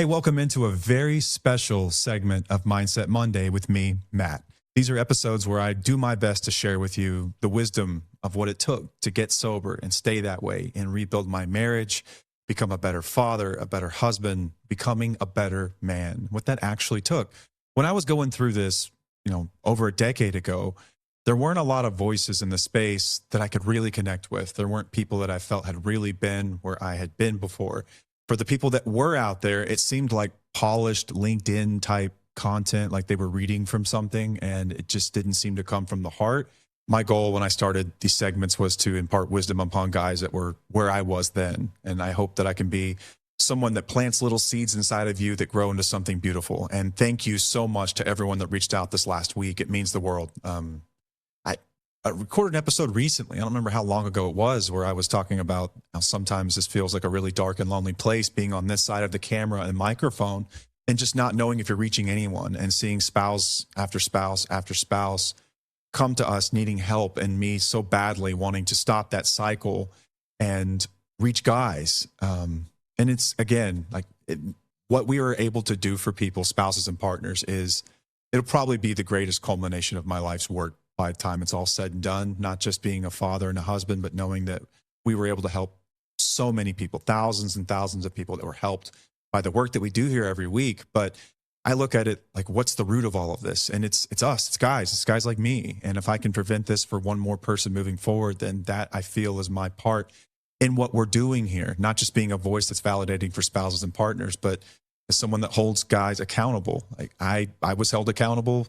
Hey, welcome into a very special segment of Mindset Monday with me, Matt. These are episodes where I do my best to share with you the wisdom of what it took to get sober and stay that way and rebuild my marriage, become a better father, a better husband, becoming a better man, what that actually took. When I was going through this, over a decade ago, there weren't a lot of voices in the space that I could really connect with. There weren't people that I felt had really been where I had been before. For the people that were out there, it seemed like polished LinkedIn type content, like they were reading from something, and it just didn't seem to come from the heart. My goal when I started these segments was to impart wisdom upon guys that were where I was then. And I hope that I can be someone that plants little seeds inside of you that grow into something beautiful. And thank you so much to everyone that reached out this last week. It means the world. I recorded an episode recently. I don't remember how long ago it was, where I was talking about how sometimes this feels like a really dark and lonely place, being on this side of the camera and microphone and just not knowing if you're reaching anyone, and seeing spouse after spouse after spouse come to us needing help, and me so badly wanting to stop that cycle and reach guys. And it's, again, what we are able to do for people, spouses and partners, it'll probably be the greatest culmination of my life's work by the time it's all said and done. Not just being a father and a husband, but knowing that we were able to help so many people, thousands and thousands of people that were helped by the work that we do here every week. But I look at it like, what's the root of all of this? And it's us, it's guys like me. And if I can prevent this for one more person moving forward, then that, I feel, is my part in what we're doing here. Not just being a voice that's validating for spouses and partners, but as someone that holds guys accountable. Like I was held accountable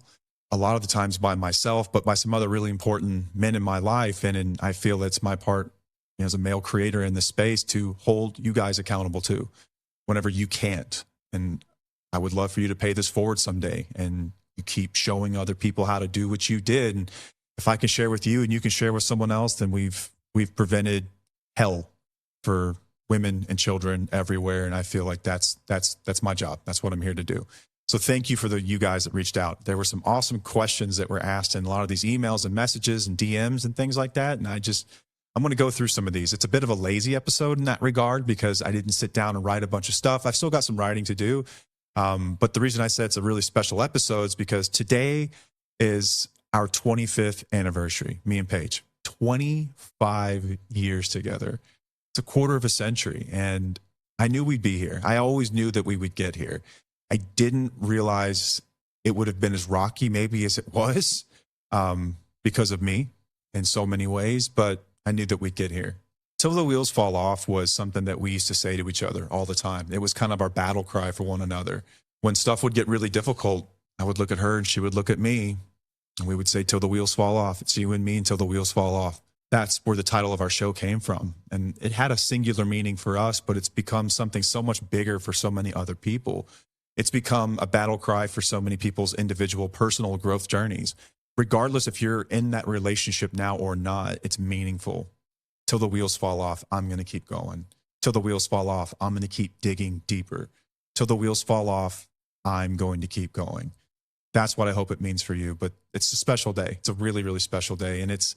a lot of the times by myself, but by some other really important men in my life. And I feel it's my part, as a male creator in this space, to hold you guys accountable too, whenever you can't. And I would love for you to pay this forward someday, and you keep showing other people how to do what you did. And if I can share with you and you can share with someone else, then we've prevented hell for women and children everywhere. And I feel like that's my job. That's what I'm here to do. So thank you for you guys that reached out. There were some awesome questions that were asked in a lot of these emails and messages and DMs and things like that. And I'm going to go through some of these. It's a bit of a lazy episode in that regard, because I didn't sit down and write a bunch of stuff. I've still got some writing to do. But the reason I said it's a really special episode is because today is our 25th anniversary, me and Paige. 25 years together. It's a quarter of a century. And I knew we'd be here. I always knew that we would get here. I didn't realize it would have been as rocky maybe as it was, because of me in so many ways, but I knew that we'd get here. Till the wheels fall off was something that we used to say to each other all the time. It was kind of our battle cry for one another. When stuff would get really difficult, I would look at her and she would look at me, and we would say, till the wheels fall off. It's you and me until the wheels fall off. That's where the title of our show came from. And it had a singular meaning for us, but it's become something so much bigger for so many other people. It's become a battle cry for so many people's individual personal growth journeys. Regardless if you're in that relationship now or not, it's meaningful. Till the wheels fall off, I'm going to keep going. Till the wheels fall off, I'm going to keep digging deeper. Till the wheels fall off, I'm going to keep going. That's what I hope it means for you. But it's a special day. It's a really, really special day. And it's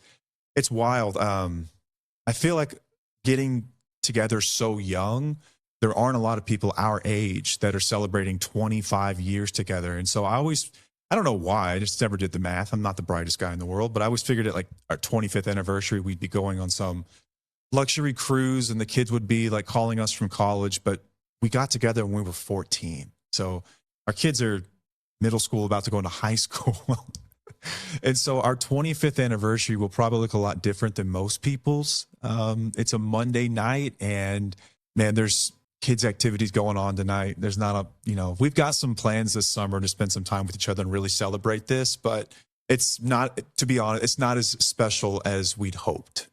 wild. I feel like getting together so young, there aren't a lot of people our age that are celebrating 25 years together. And so I don't know why, I just never did the math. I'm not the brightest guy in the world, but I always figured at like our 25th anniversary, we'd be going on some luxury cruise and the kids would be like calling us from college, but we got together when we were 14. So our kids are middle school, about to go into high school. And so our 25th anniversary will probably look a lot different than most people's. It's a Monday night, and man, there's kids activities going on tonight. There's not we've got some plans this summer to spend some time with each other and really celebrate this, but it's not, to be honest, it's not as special as we'd hoped.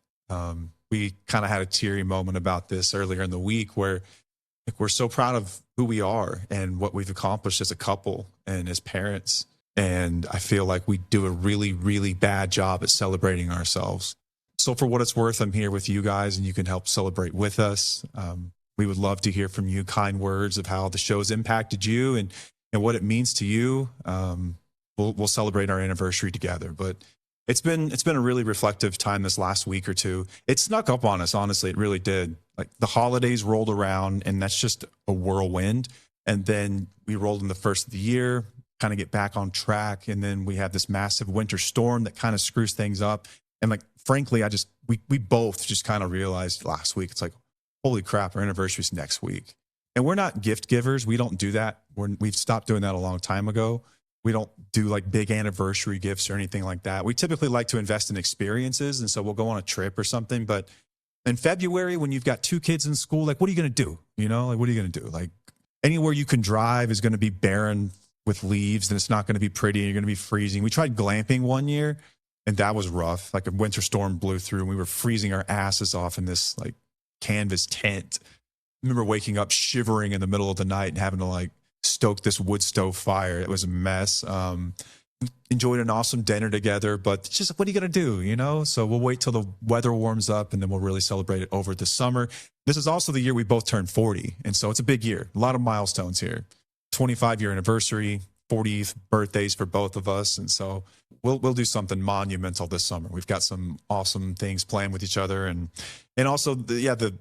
We kind of had a teary moment about this earlier in the week, where we're so proud of who we are and what we've accomplished as a couple and as parents. And I feel like we do a really, really bad job at celebrating ourselves. So for what it's worth, I'm here with you guys, and you can help celebrate with us. We would love to hear from you, kind words of how the show's impacted you and what it means to you. We'll celebrate our anniversary together. But it's been a really reflective time this last week or two. It snuck up on us, honestly. It really did. Like the holidays rolled around, and that's just a whirlwind. And then we rolled in the first of the year, kind of get back on track. And then we have this massive winter storm that kind of screws things up. And like, frankly, we both just kind of realized last week, it's like, holy crap, our anniversary's next week. And we're not gift givers. We don't do that. We've stopped doing that a long time ago. We don't do like big anniversary gifts or anything like that. We typically like to invest in experiences. And so we'll go on a trip or something. But in February, when you've got 2 kids in school, like, what are you going to do? You know, like, what are you going to do? Like, anywhere you can drive is going to be barren with leaves, and it's not going to be pretty. And you're going to be freezing. We tried glamping one year, and that was rough. Like, a winter storm blew through, and we were freezing our asses off in this like canvas tent. I remember waking up shivering in the middle of the night and having to like stoke this wood stove fire. It was a mess. Enjoyed an awesome dinner together, but it's just, what are you going to do? You know? So we'll wait till the weather warms up, and then we'll really celebrate it over the summer. This is also the year we both turned 40. And so it's a big year, a lot of milestones here. 25-year anniversary, 40th birthdays for both of us. And so we'll do something monumental this summer. We've got some awesome things planned with each other. And also the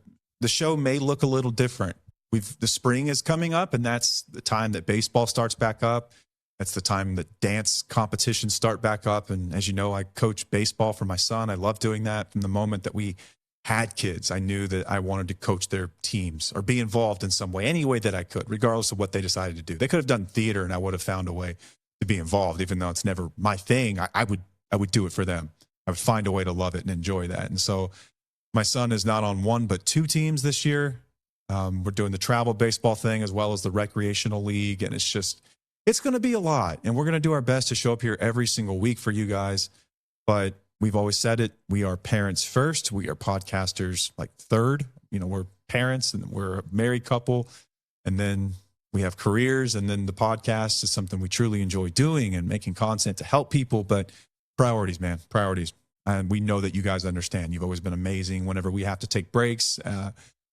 show may look a little different. The spring is coming up, and that's the time that baseball starts back up. That's the time that dance competitions start back up. And as you know, I coach baseball for my son. I love doing that. From the moment that we had kids, I knew that I wanted to coach their teams or be involved in some way, any way that I could, regardless of what they decided to do. They could have done theater, and I would have found a way to be involved, even though it's never my thing. I would do it for them. I would find a way to love it and enjoy that. And so my son is not on 1 but 2 teams this year. We're doing the travel baseball thing as well as the recreational league. And it's going to be a lot. And we're going to do our best to show up here every single week for you guys. But we've always said it. We are parents first. We are podcasters like third. You know, we're parents and we're a married couple. And then we have careers. And then the podcast is something we truly enjoy doing and making content to help people. But priorities, man, priorities. And we know that you guys understand. You've always been amazing. Whenever we have to take breaks,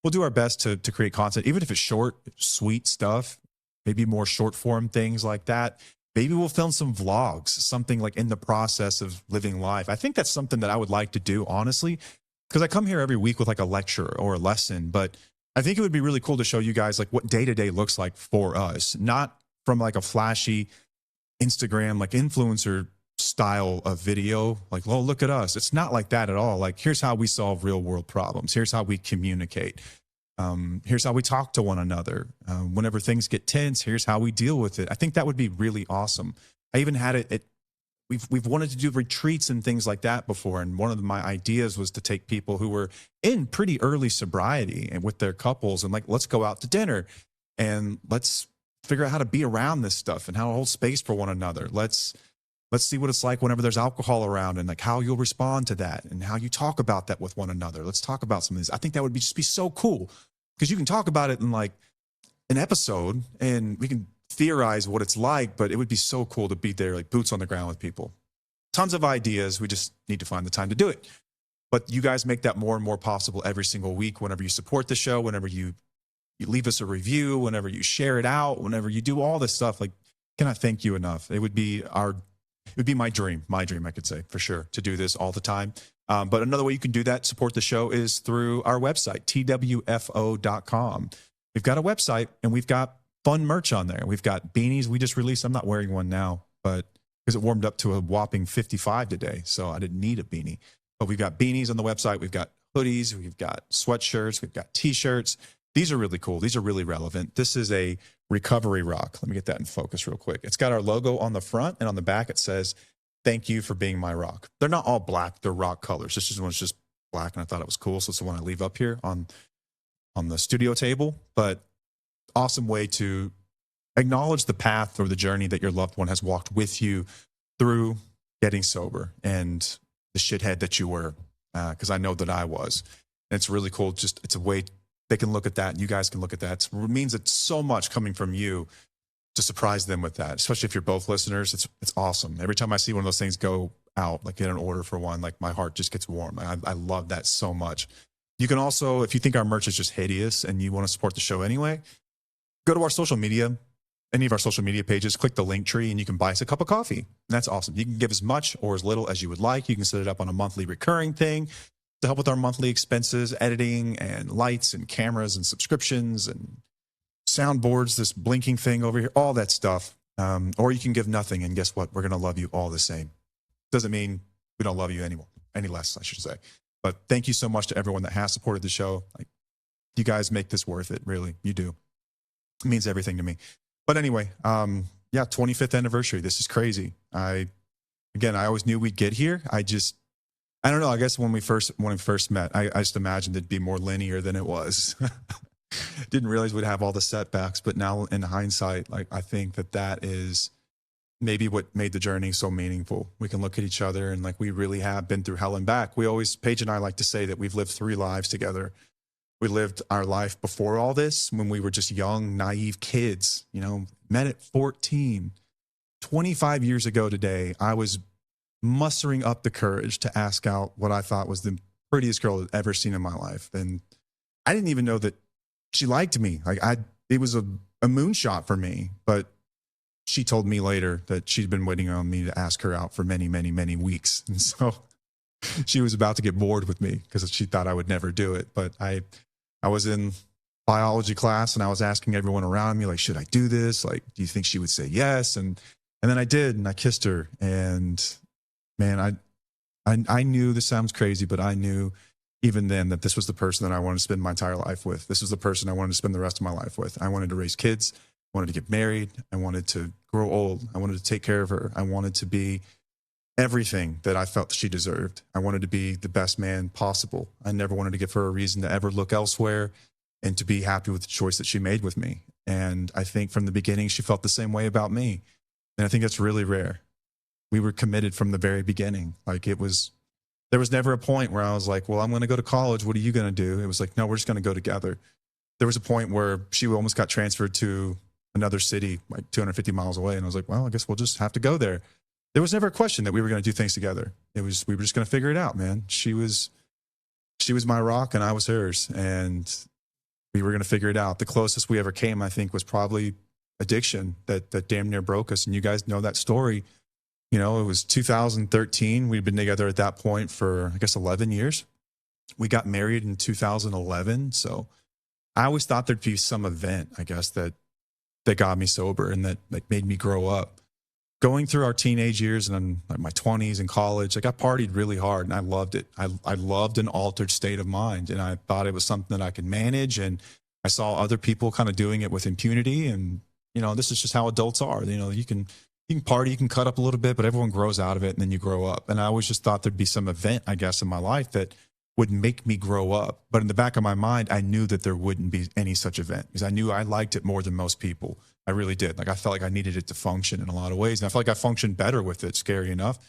we'll do our best to create content, even if it's short, sweet stuff, maybe more short form things like that. Maybe we'll film some vlogs, something like in the process of living life. I think that's something that I would like to do, honestly, because I come here every week with like a lecture or a lesson, but I think it would be really cool to show you guys like what day-to-day looks like for us, not from like a flashy Instagram, like influencer style of video, like, well, look at us. It's not like that at all. Like, here's how we solve real world problems. Here's how we communicate. Here's how we talk to one another. Whenever things get tense, here's how we deal with it. I think that would be really awesome. I even had it. We've wanted to do retreats and things like that before. And one of my ideas was to take people who were in pretty early sobriety and with their couples and like, let's go out to dinner and let's figure out how to be around this stuff and how to hold space for one another. Let's see what it's like whenever there's alcohol around and like how you'll respond to that and how you talk about that with one another. Let's talk about some of these. I think that would just be so cool because you can talk about it in like an episode and we can theorize what it's like, but it would be so cool to be there, like boots on the ground with people. Tons of ideas. We just need to find the time to do it. But you guys make that more and more possible every single week. Whenever you support the show, whenever you leave us a review, whenever you share it out, whenever you do all this stuff, like, cannot thank you enough. It would be my dream, I could say, for sure, to do this all the time. But another way you can do that, support the show, is through our website, twfo.com. We've got a website and we've got fun merch on there. We've got beanies we just released. I'm not wearing one now, but because it warmed up to a whopping 55 today, so I didn't need a beanie. But we've got beanies on the website. We've got hoodies. We've got sweatshirts. We've got T-shirts. These are really cool. These are really relevant. This is a recovery rock. Let me get that in focus real quick. It's got our logo on the front, and on the back it says, "Thank you for being my rock." They're not all black. They're rock colors. This one's just black, and I thought it was cool, so it's the one I leave up here on the studio table. But awesome way to acknowledge the path or the journey that your loved one has walked with you through getting sober and the shithead that you were, because I know that I was. And it's really cool. Just, it's a way they can look at that and you guys can look at that. It means it's so much coming from you to surprise them with that, especially if you're both listeners. It's awesome. Every time I see one of those things go out, like get an order for one, like my heart just gets warm. I love that so much. You can also, if you think our merch is just hideous and you want to support the show anyway, go to our social media, any of our social media pages, click the link tree, and you can buy us a cup of coffee. And that's awesome. You can give as much or as little as you would like. You can set it up on a monthly recurring thing to help with our monthly expenses, editing and lights and cameras and subscriptions and soundboards, this blinking thing over here, all that stuff. Or you can give nothing, and guess what? We're going to love you all the same. Doesn't mean we don't love you anymore, any less, I should say. But thank you so much to everyone that has supported the show. Like, you guys make this worth it. Really, you do. It means everything to me. But anyway, yeah, 25th anniversary. This is crazy. I always knew we'd get here. I don't know. I guess when we first met, I just imagined it'd be more linear than it was. Didn't realize we'd have all the setbacks. But now in hindsight, like, I think that is maybe what made the journey so meaningful. We can look at each other and, like, we really have been through hell and back. Paige and I like to say that we've lived 3 lives together. We lived our life before all this, when we were just young, naive kids, met at 14. 25 years ago today, I was mustering up the courage to ask out what I thought was the prettiest girl I'd ever seen in my life. And I didn't even know that she liked me. Like, it was a moonshot for me, but she told me later that she'd been waiting on me to ask her out for many, many, many weeks. And so she was about to get bored with me because she thought I would never do it. But I was in biology class and I was asking everyone around me, like, should I do this? Like, do you think she would say yes? And then I did, and I kissed her. And man, I knew, this sounds crazy, but I knew even then that this was the person that I wanted to spend my entire life with. This was the person I wanted to spend the rest of my life with. I wanted to raise kids. I wanted to get married. I wanted to grow old. I wanted to take care of her. I wanted to be everything that I felt she deserved. I wanted to be the best man possible. I never wanted to give her a reason to ever look elsewhere, and to be happy with the choice that she made with me. And I think from the beginning, she felt the same way about me. And I think that's really rare. We were committed from the very beginning. Like, there was never a point where I was like, well, I'm going to go to college. What are you going to do? It was like, no, we're just going to go together. There was a point where she almost got transferred to another city, like 250 miles away. And I was like, well, I guess we'll just have to go there. There was never a question that we were going to do things together. We were just going to figure it out, man. She was my rock and I was hers. And we were going to figure it out. The closest we ever came, I think, was probably addiction that damn near broke us. And you guys know that story. It was 2013. We'd been together at that point for, I guess, 11 years. We got married in 2011. So I always thought there'd be some event, I guess, that got me sober and that, like, made me grow up. Going through our teenage years and like my 20s and college, like, I partied really hard and I loved it. I loved an altered state of mind, and I thought it was something that I could manage. And I saw other people kind of doing it with impunity. And, this is just how adults are. You can party, you can cut up a little bit, but everyone grows out of it and then you grow up. And I always just thought there'd be some event, I guess, in my life that would make me grow up. But in the back of my mind, I knew that there wouldn't be any such event, because I knew I liked it more than most people. I really did. Like, I felt like I needed it to function in a lot of ways. And I felt like I functioned better with it, scary enough.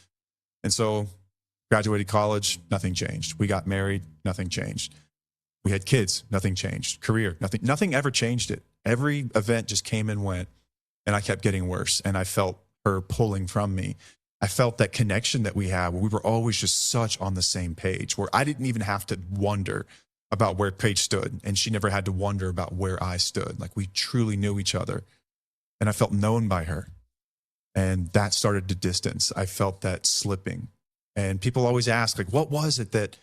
And so graduated college, nothing changed. We got married, nothing changed. We had kids, nothing changed. Career, nothing ever changed it. Every event just came and went, and I kept getting worse. And I felt her pulling from me. I felt that connection that we had, where we were always just such on the same page, where I didn't even have to wonder about where Paige stood, and she never had to wonder about where I stood. Like, we truly knew each other, and I felt known by her. And that started to distance. I felt that slipping. And people always ask, like, what was it that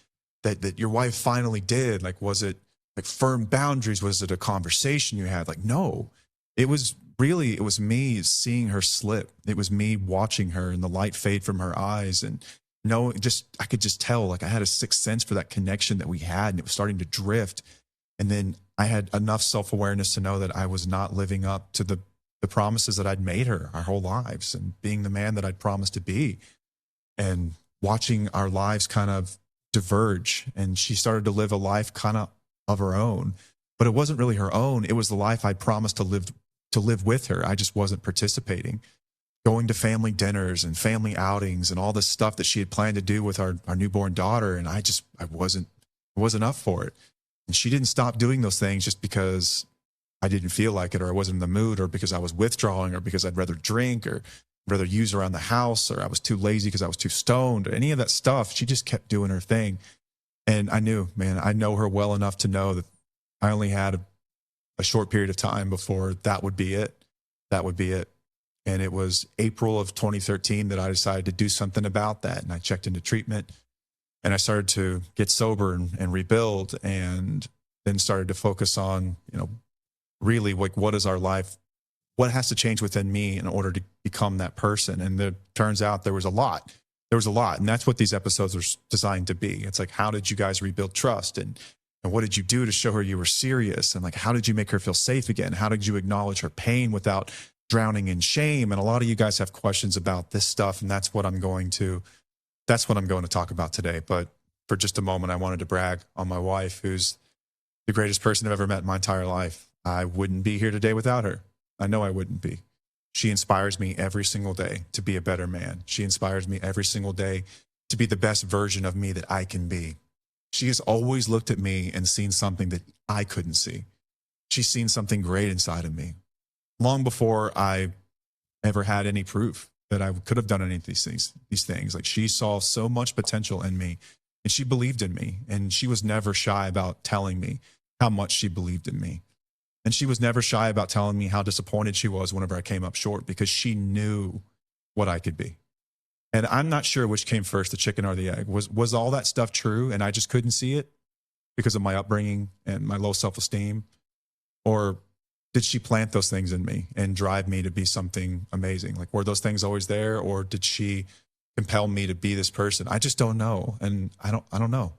your wife finally did? Like, was it like firm boundaries? Was it a conversation you had? Like, no, it was me seeing her slip. It was me watching her and the light fade from her eyes. And I could just tell, like, I had a sixth sense for that connection that we had, and it was starting to drift. And then I had enough self-awareness to know that I was not living up to the promises that I'd made her our whole lives, and being the man that I'd promised to be, and watching our lives kind of diverge. And she started to live a life kind of her own, but it wasn't really her own. It was the life I'd promised to live with her. I just wasn't participating, going to family dinners and family outings and all this stuff that she had planned to do with our newborn daughter. And I wasn't up for it. And she didn't stop doing those things just because I didn't feel like it, or I wasn't in the mood, or because I was withdrawing, or because I'd rather drink, or rather use around the house, or I was too lazy because I was too stoned, or any of that stuff. She just kept doing her thing. And I knew, man, I know her well enough to know that I only had a short period of time before that would be it. That would be it. And it was April of 2013 that I decided to do something about that. And I checked into treatment, and I started to get sober and rebuild, and then started to focus on, really, like, what is our life? What has to change within me in order to become that person? And it turns out there was a lot. There was a lot. And that's what these episodes are designed to be. It's like, how did you guys rebuild trust? And what did you do to show her you were serious? And like, how did you make her feel safe again? How did you acknowledge her pain without drowning in shame? And a lot of you guys have questions about this stuff. And that's what I'm going to talk about today. But for just a moment, I wanted to brag on my wife, who's the greatest person I've ever met in my entire life. I wouldn't be here today without her. I know I wouldn't be. She inspires me every single day to be a better man. She inspires me every single day to be the best version of me that I can be. She has always looked at me and seen something that I couldn't see. She's seen something great inside of me long before I ever had any proof that I could have done any of these things. Like, she saw so much potential in me, and she believed in me, and she was never shy about telling me how much she believed in me. And she was never shy about telling me how disappointed she was whenever I came up short, because she knew what I could be. And I'm not sure which came first, the chicken or the egg. Was all that stuff true and I just couldn't see it because of my upbringing and my low self-esteem? Or did she plant those things in me and drive me to be something amazing? Like, were those things always there, or did she compel me to be this person? I just don't know. And I don't know.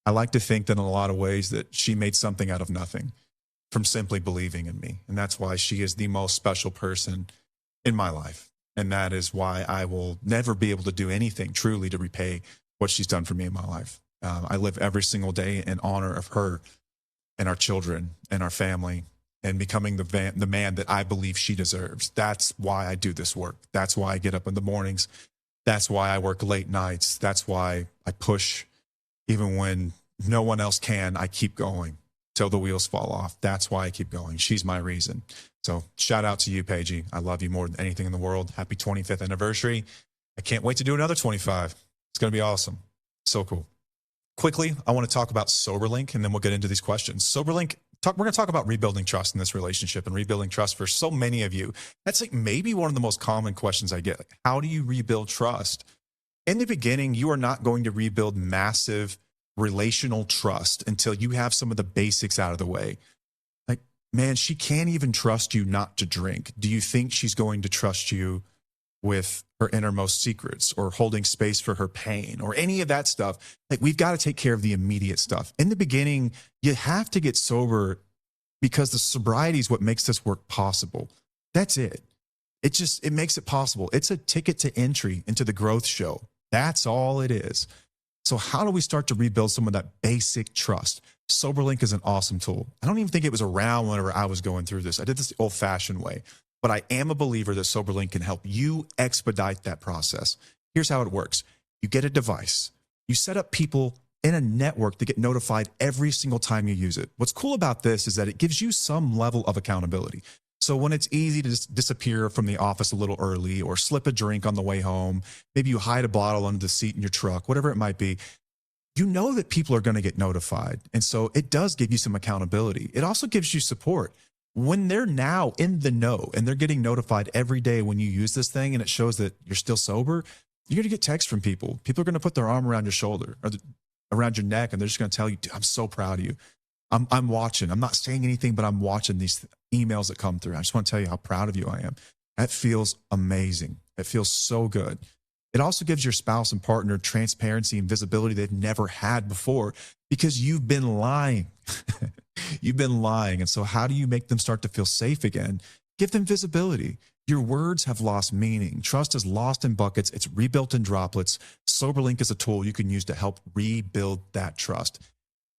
I like to think that in a lot of ways that she made something out of nothing from simply believing in me. And that's why she is the most special person in my life. And that is why I will never be able to do anything truly to repay what she's done for me in my life. I live every single day in honor of her and our children and our family, and becoming the man that I believe she deserves. That's why I do this work. That's why I get up in the mornings. That's why I work late nights. That's why I push even when no one else can. I keep going till the wheels fall off. That's why I keep going. She's my reason. So shout out to you, Paige. I love you more than anything in the world. Happy 25th anniversary. I can't wait to do another 25. It's going to be awesome. So cool. Quickly, I want to talk about SoberLink, and then we'll get into these questions. SoberLink, we're going to talk about rebuilding trust in this relationship, and rebuilding trust for so many of you. That's like maybe one of the most common questions I get. Like, how do you rebuild trust? In the beginning, you are not going to rebuild massive relational trust until you have some of the basics out of the way. Like, man, she can't even trust you not to drink. Do you think she's going to trust you with her innermost secrets, or holding space for her pain, or any of that stuff? Like, we've got to take care of the immediate stuff. In the beginning, you have to get sober because the sobriety is what makes this work possible. That's it. It makes it possible. It's a ticket to entry into the growth show. That's all it is. So how do we start to rebuild some of that basic trust? SoberLink is an awesome tool. I don't even think it was around whenever I was going through this. I did this the old-fashioned way. But I am a believer that SoberLink can help you expedite that process. Here's how it works. You get a device. You set up people in a network to get notified every single time you use it. What's cool about this is that it gives you some level of accountability. So when it's easy to just disappear from the office a little early, or slip a drink on the way home, maybe you hide a bottle under the seat in your truck, whatever it might be, you know that people are going to get notified. And so it does give you some accountability. It also gives you support. When they're now in the know and they're getting notified every day when you use this thing and it shows that you're still sober, you're going to get texts from people. People are going to put their arm around your shoulder or around your neck, and they're just going to tell you, I'm so proud of you. I'm watching. I'm not saying anything, but I'm watching these emails that come through. I just want to tell you how proud of you I am. That feels amazing. It feels so good. It also gives your spouse and partner transparency and visibility they've never had before, because you've been lying. You've been lying. And so how do you make them start to feel safe again? Give them visibility. Your words have lost meaning. Trust is lost in buckets. It's rebuilt in droplets. SoberLink is a tool you can use to help rebuild that trust.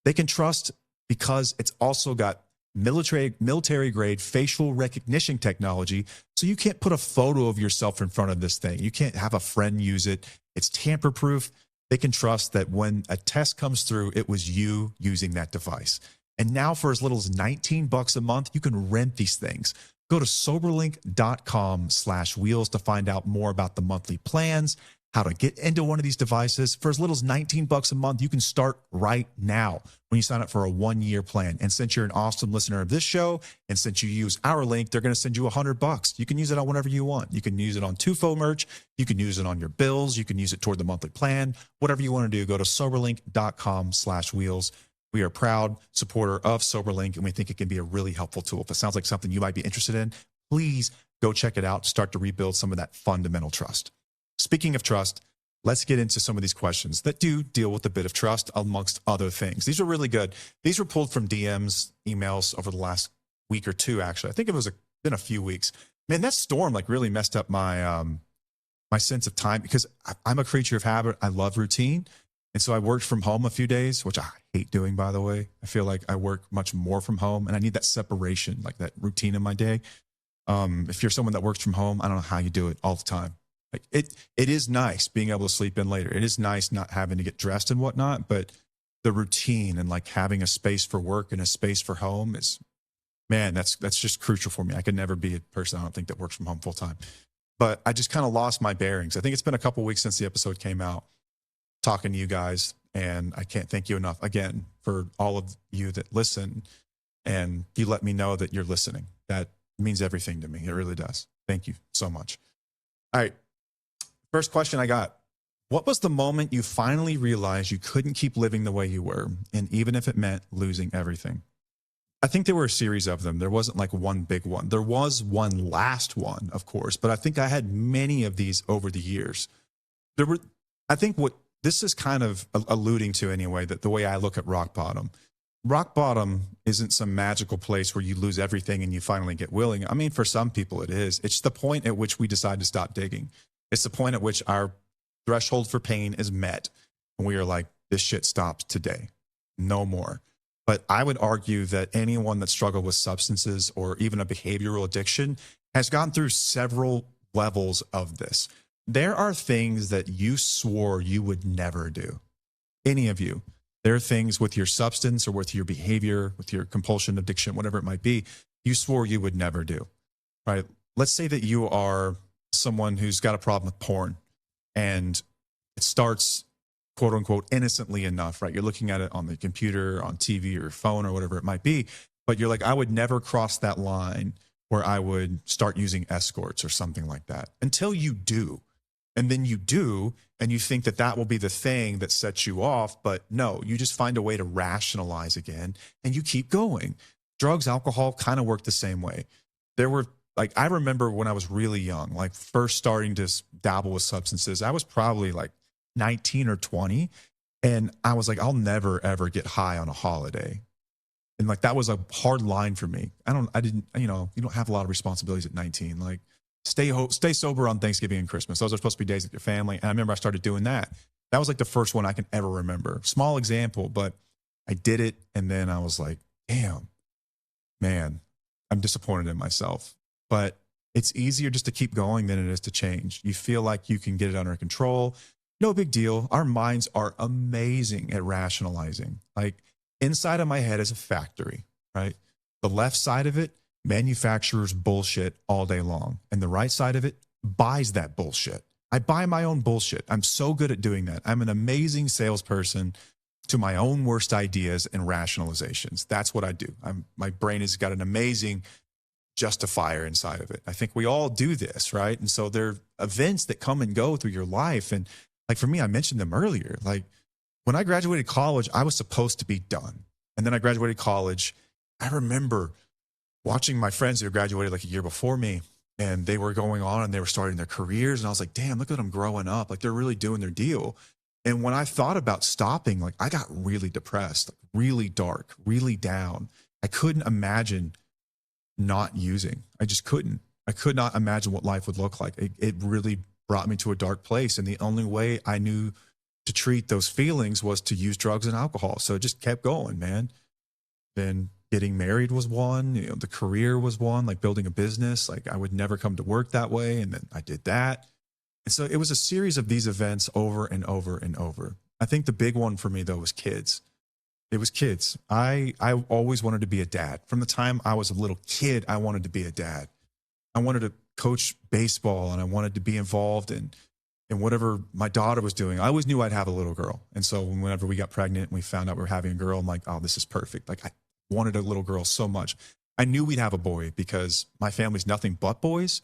They can trust because it's also got military grade facial recognition technology. So you can't put a photo of yourself in front of this thing. You can't have a friend use it. It's tamper proof. They can trust that when a test comes through, it was you using that device. And now for as little as $19 a month, you can rent these things. Go to soberlink.com/wheels to find out more about the monthly plans, how to get into one of these devices. For as little as $19 a month, you can start right now when you sign up for a 1-year plan. And since you're an awesome listener of this show, and since you use our link, they're going to send you $100. You can use it on whatever you want. You can use it on Tufo merch. You can use it on your bills. You can use it toward the monthly plan. Whatever you want to do, go to soberlink.com/wheels. We are a proud supporter of SoberLink, and we think it can be a really helpful tool. If it sounds like something you might be interested in, please go check it out. Start to rebuild some of that fundamental trust. Speaking of trust, let's get into some of these questions that do deal with a bit of trust amongst other things. These are really good. These were pulled from DMs, emails over the last week or two, actually. I think it was been a few weeks. Man, that storm like really messed up my my sense of time, because I'm a creature of habit. I love routine. And so I worked from home a few days, which I hate doing, by the way. I feel like I work much more from home, and I need that separation, like that routine in my day. If you're someone that works from home, I don't know how you do it all the time. Like it is nice being able to sleep in later. It is nice not having to get dressed and whatnot, but the routine and like having a space for work and a space for home is, man, that's just crucial for me. I could never be a person, I don't think, that works from home full time. But I just kind of lost my bearings. I think it's been a couple weeks since the episode came out, talking to you guys, and I can't thank you enough again for all of you that listen, and you let me know that you're listening. That means everything to me. It really does. Thank you so much. All right. First question I got. What was the moment you finally realized you couldn't keep living the way you were, and even if it meant losing everything? I think there were a series of them. There wasn't like one big one. There was one last one, of course, but I think I had many of these over the years. I think what this is kind of alluding to anyway, that the way I look at rock bottom isn't some magical place where you lose everything and you finally get willing. I mean, for some people it is. It's the point at which we decide to stop digging. It's the point at which our threshold for pain is met, and we are like, this shit stops today. No more. But I would argue that anyone that struggled with substances or even a behavioral addiction has gone through several levels of this. There are things that you swore you would never do. Any of you. There are things with your substance or with your behavior, with your compulsion, addiction, whatever it might be, you swore you would never do, right? Let's say that you are someone who's got a problem with porn, and it starts, quote unquote, innocently enough, right? You're looking at it on the computer, on TV or phone or whatever it might be, but you're like, I would never cross that line where I would start using escorts or something like that, until you do. And then you do, and you think that that will be the thing that sets you off. But no, you just find a way to rationalize again, and you keep going. Drugs, alcohol kind of work the same way. There were, like, I remember when I was really young, like first starting to dabble with substances, I was probably like 19 or 20. And I was like, I'll never, ever get high on a holiday. And like, that was a hard line for me. You don't have a lot of responsibilities at 19. Like, stay sober on Thanksgiving and Christmas. Those are supposed to be days with your family. And I remember I started doing that. That was like the first one I can ever remember. Small example, but I did it. And then I was like, damn, man, I'm disappointed in myself. But it's easier just to keep going than it is to change. You feel like you can get it under control. No big deal. Our minds are amazing at rationalizing. Like, inside of my head is a factory, right? The left side of it manufactures bullshit all day long. And the right side of it buys that bullshit. I buy my own bullshit. I'm so good at doing that. I'm an amazing salesperson to my own worst ideas and rationalizations. That's what I do. My brain has got an amazing justifier inside of it. I think we all do this, right? And so there are events that come and go through your life. And like for me, I mentioned them earlier. Like when I graduated college, I was supposed to be done. And then I graduated college. I remember watching my friends who graduated like a year before me, and they were going on and they were starting their careers. And I was like, damn, look at them growing up. Like they're really doing their deal. And when I thought about stopping, like I got really depressed, like really dark, really down. I couldn't imagine not using. I just couldn't. I could not imagine what life would look like. It really brought me to a dark place. And the only way I knew to treat those feelings was to use drugs and alcohol. So it just kept going, man. Then getting married was one, the career was one, like building a business. Like I would never come to work that way. And then I did that. And so it was a series of these events over and over and over. I think the big one for me though was kids. It was kids. I always wanted to be a dad. From the time I was a little kid, I wanted to be a dad. I wanted to coach baseball, and I wanted to be involved in whatever my daughter was doing. I always knew I'd have a little girl. And so whenever we got pregnant and we found out we were having a girl, I'm like, oh, this is perfect. Like I wanted a little girl so much. I knew we'd have a boy because my family's nothing but boys.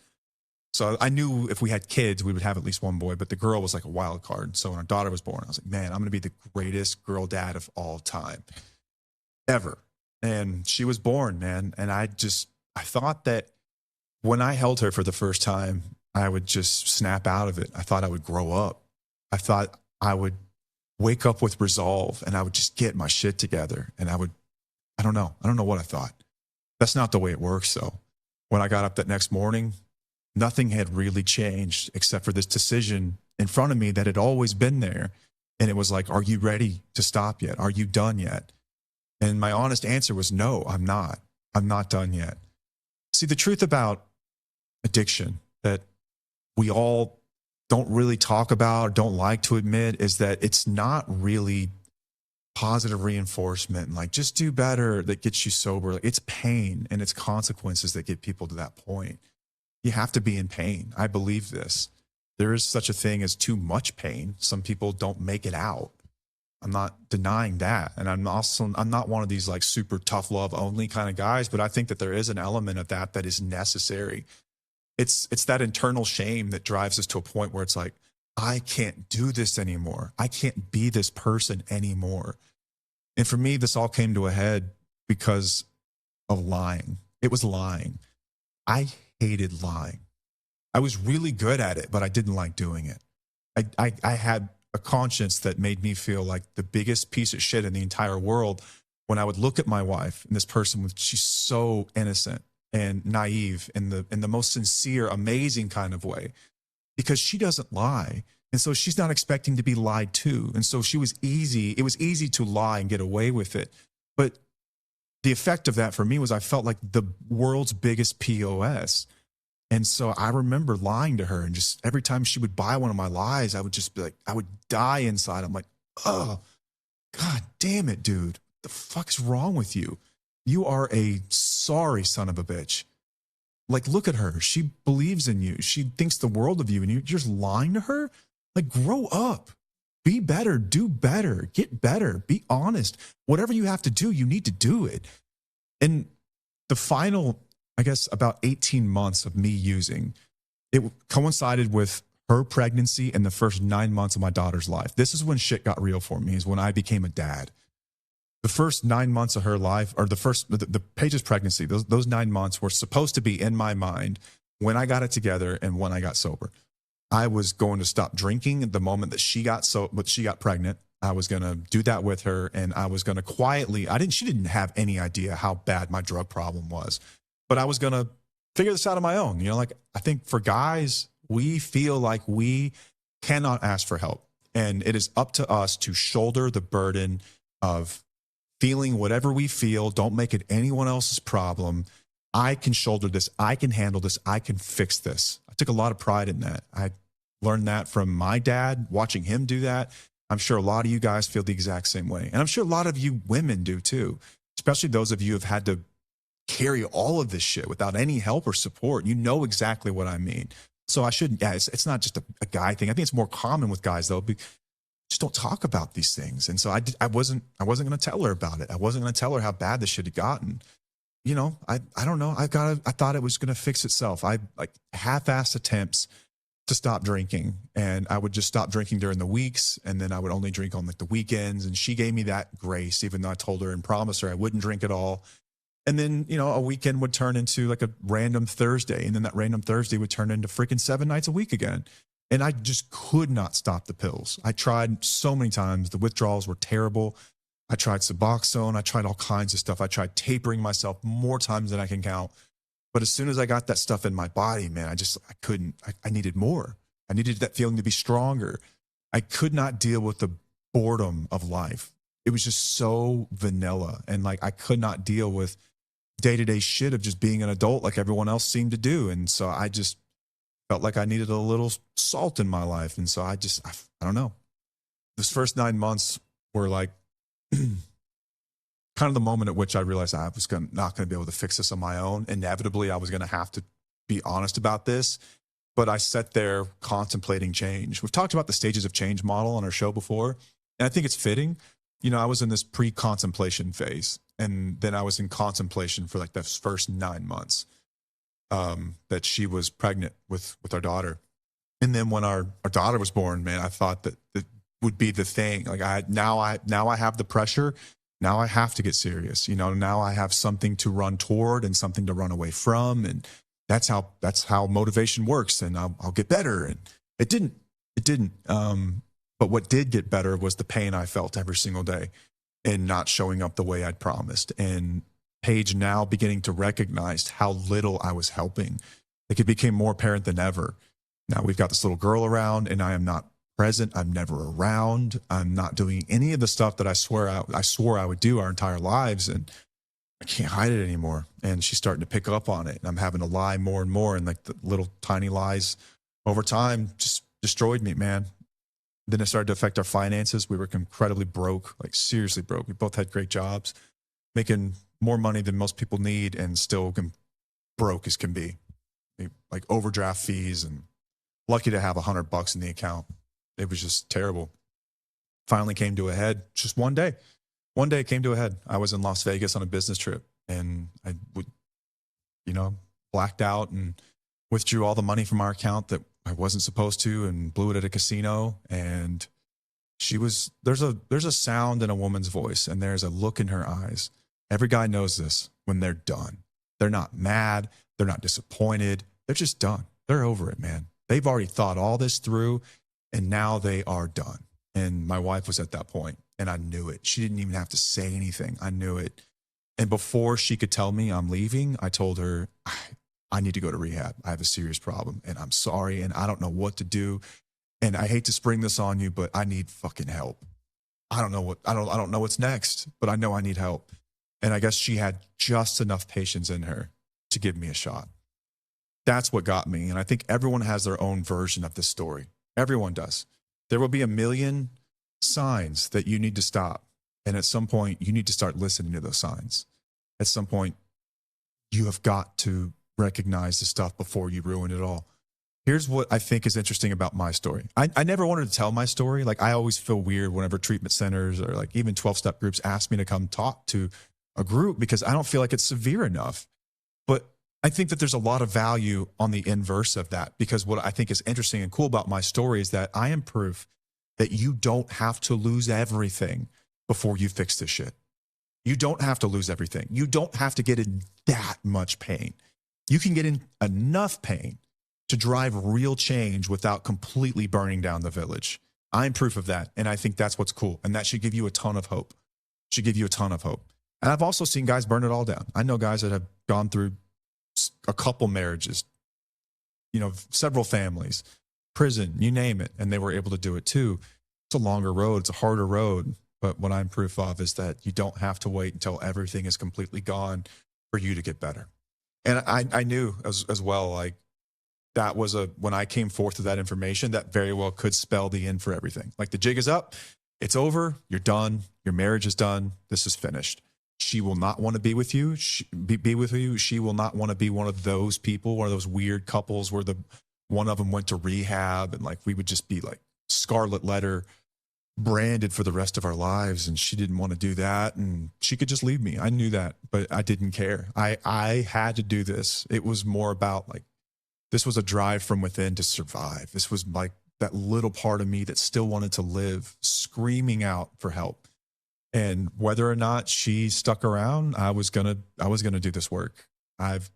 So I knew if we had kids, we would have at least one boy, but the girl was like a wild card. So when our daughter was born, I was like, man, I'm going to be the greatest girl dad of all time. ever. And she was born, man. And I thought that when I held her for the first time, I would just snap out of it. I thought I would grow up. I thought I would wake up with resolve and I would just get my shit together. And I don't know. I don't know what I thought. That's not the way it works, though. When I got up that next morning, nothing had really changed except for this decision in front of me that had always been there. And it was like, are you ready to stop yet? Are you done yet? And my honest answer was, no, I'm not. I'm not done yet. See, the truth about addiction that we all don't really talk about or don't like to admit is that it's not really positive reinforcement and like just do better that gets you sober. Like, it's pain and it's consequences that get people to that point. You have to be in pain. I believe this. There is such a thing as too much pain. Some people don't make it out. I'm not denying that. And I'm not one of these like super tough love only kind of guys, but I think that there is an element of that that is necessary. It's that internal shame that drives us to a point where it's like, I can't do this anymore. I can't be this person anymore. And for me, this all came to a head because of lying. It was lying. I hated lying. I was really good at it, but I didn't like doing it. I had a conscience that made me feel like the biggest piece of shit in the entire world when I would look at my wife and this person, she's so innocent and naive in the most sincere, amazing kind of way, because she doesn't lie. And so she's not expecting to be lied to. And so it was easy to lie and get away with it. But the effect of that for me was I felt like the world's biggest POS. And so I remember lying to her, and just every time she would buy one of my lies, I would just be like, I would die inside. I'm like, oh, God damn it, dude. What the fuck's wrong with you? You are a sorry son of a bitch. Like, look at her. She believes in you. She thinks the world of you, and you're just lying to her? Like, grow up. Be better. Do better. Get better. Be honest. Whatever you have to do, you need to do it. And the final, I guess, about 18 months of me using, it coincided with her pregnancy and the first 9 months of my daughter's life. This is when shit got real for me, is when I became a dad. The first 9 months of her life, or the Paige's pregnancy, those 9 months were supposed to be in my mind when I got it together and when I got sober. I was going to stop drinking at the moment that she got pregnant. I was going to do that with her, and I was going to quietly, she didn't have any idea how bad my drug problem was, but I was going to figure this out on my own. You know, like, I think for guys, we feel like we cannot ask for help, and it is up to us to shoulder the burden of feeling whatever we feel. Don't make it anyone else's problem. I can shoulder this. I can handle this. I can fix this. I took a lot of pride in that. I learned that from my dad, watching him do that. I'm sure a lot of you guys feel the exact same way. And I'm sure a lot of you women do too, especially those of you who have had to carry all of this shit without any help or support. You know exactly what I mean. So it's not just a guy thing. I think it's more common with guys though. Just don't talk about these things. And so I wasn't going to tell her about it. I wasn't going to tell her how bad this shit had gotten. You know, I don't know. I thought it was going to fix itself. I like half-assed attempts to stop drinking, and I would just stop drinking during the weeks, and then I would only drink on like the weekends. And she gave me that grace, even though I told her and promised her I wouldn't drink at all. And then, you know, a weekend would turn into like a random Thursday, and then that random Thursday would turn into freaking 7 nights a week again. And I just could not stop the pills. I tried so many times. The withdrawals were terrible. I tried Suboxone. I tried all kinds of stuff. I tried tapering myself more times than I can count. But as soon as I got that stuff in my body, man, I couldn't. I needed more. I needed that feeling to be stronger. I could not deal with the boredom of life. It was just so vanilla. And like, I could not deal with day-to-day shit of just being an adult like everyone else seemed to do. And so I just felt like I needed a little salt in my life. And so I don't know. This first 9 months were like kind of the moment at which I realized I was not going to be able to fix this on my own. Inevitably, I was going to have to be honest about this. But I sat there contemplating change. We've talked about the stages of change model on our show before, and I think it's fitting. You know, I was in this pre-contemplation phase, and then I was in contemplation for like the first 9 months that she was pregnant with our daughter. And then when our daughter was born, man, I thought that would be the thing. Like now I have the pressure. Now I have to get serious. Now I have something to run toward and something to run away from. And that's how motivation works. And I'll get better. And it didn't. But what did get better was the pain I felt every single day and not showing up the way I'd promised. And Paige now beginning to recognize how little I was helping. Like, it became more apparent than ever. Now we've got this little girl around and I am not present. I'm never around. I'm not doing any of the stuff that I swore I would do our entire lives. And I can't hide it anymore. And she's starting to pick up on it. And I'm having to lie more and more. And like the little tiny lies over time just destroyed me, man. Then it started to affect our finances. We were incredibly broke, like seriously broke. We both had great jobs, making more money than most people need, and still broke as can be. Like overdraft fees, and lucky to have $100 in the account. It was just terrible. Finally came to a head just one day. One day it came to a head. I was in Las Vegas on a business trip, and I would, blacked out and withdrew all the money from our account that I wasn't supposed to, and blew it at a casino. And there's a sound in a woman's voice, and there's a look in her eyes. Every guy knows this when they're done. They're not mad. They're not disappointed. They're just done. They're over it, man. They've already thought all this through, and now they are done. And my wife was at that point, and I knew it. She didn't even have to say anything. I knew it. And before she could tell me I'm leaving, I told her, I need to go to rehab. I have a serious problem, and I'm sorry, and I don't know what to do. And I hate to spring this on you, but I need fucking help. I don't know what's next, but I know I need help. And I guess she had just enough patience in her to give me a shot. That's what got me. And I think everyone has their own version of this story. Everyone does. There will be a million signs that you need to stop. And at some point, you need to start listening to those signs. At some point, you have got to recognize the stuff before you ruin it all. Here's what I think is interesting about my story. I never wanted to tell my story. Like, I always feel weird whenever treatment centers or like even 12-step groups ask me to come talk to a group, because I don't feel like it's severe enough. But I think that there's a lot of value on the inverse of that, because what I think is interesting and cool about my story is that I am proof that you don't have to lose everything before you fix this shit. You don't have to lose everything. You don't have to get in that much pain. You can get in enough pain to drive real change without completely burning down the village. I'm proof of that. And I think that's what's cool. And that should give you a ton of hope. Should give you a ton of hope. And I've also seen guys burn it all down. I know guys that have gone through a couple marriages, several families, prison, you name it. And they were able to do it too. It's a longer road. It's a harder road. But what I'm proof of is that you don't have to wait until everything is completely gone for you to get better. And I knew as well, like, that was when I came forth with that information, that very well could spell the end for everything. Like, the jig is up, it's over, you're done, your marriage is done, this is finished. She will not want to be with you. Be with you. She will not want to be one of those people, one of those weird couples where one of them went to rehab, and like we would just be like scarlet letter branded for the rest of our lives. And she didn't want to do that, and she could just leave me. I knew that, but I didn't care. I had to do this. It was more about like, this was a drive from within to survive. This was like that little part of me that still wanted to live, screaming out for help. And whether or not she stuck around, I was gonna do this work. I've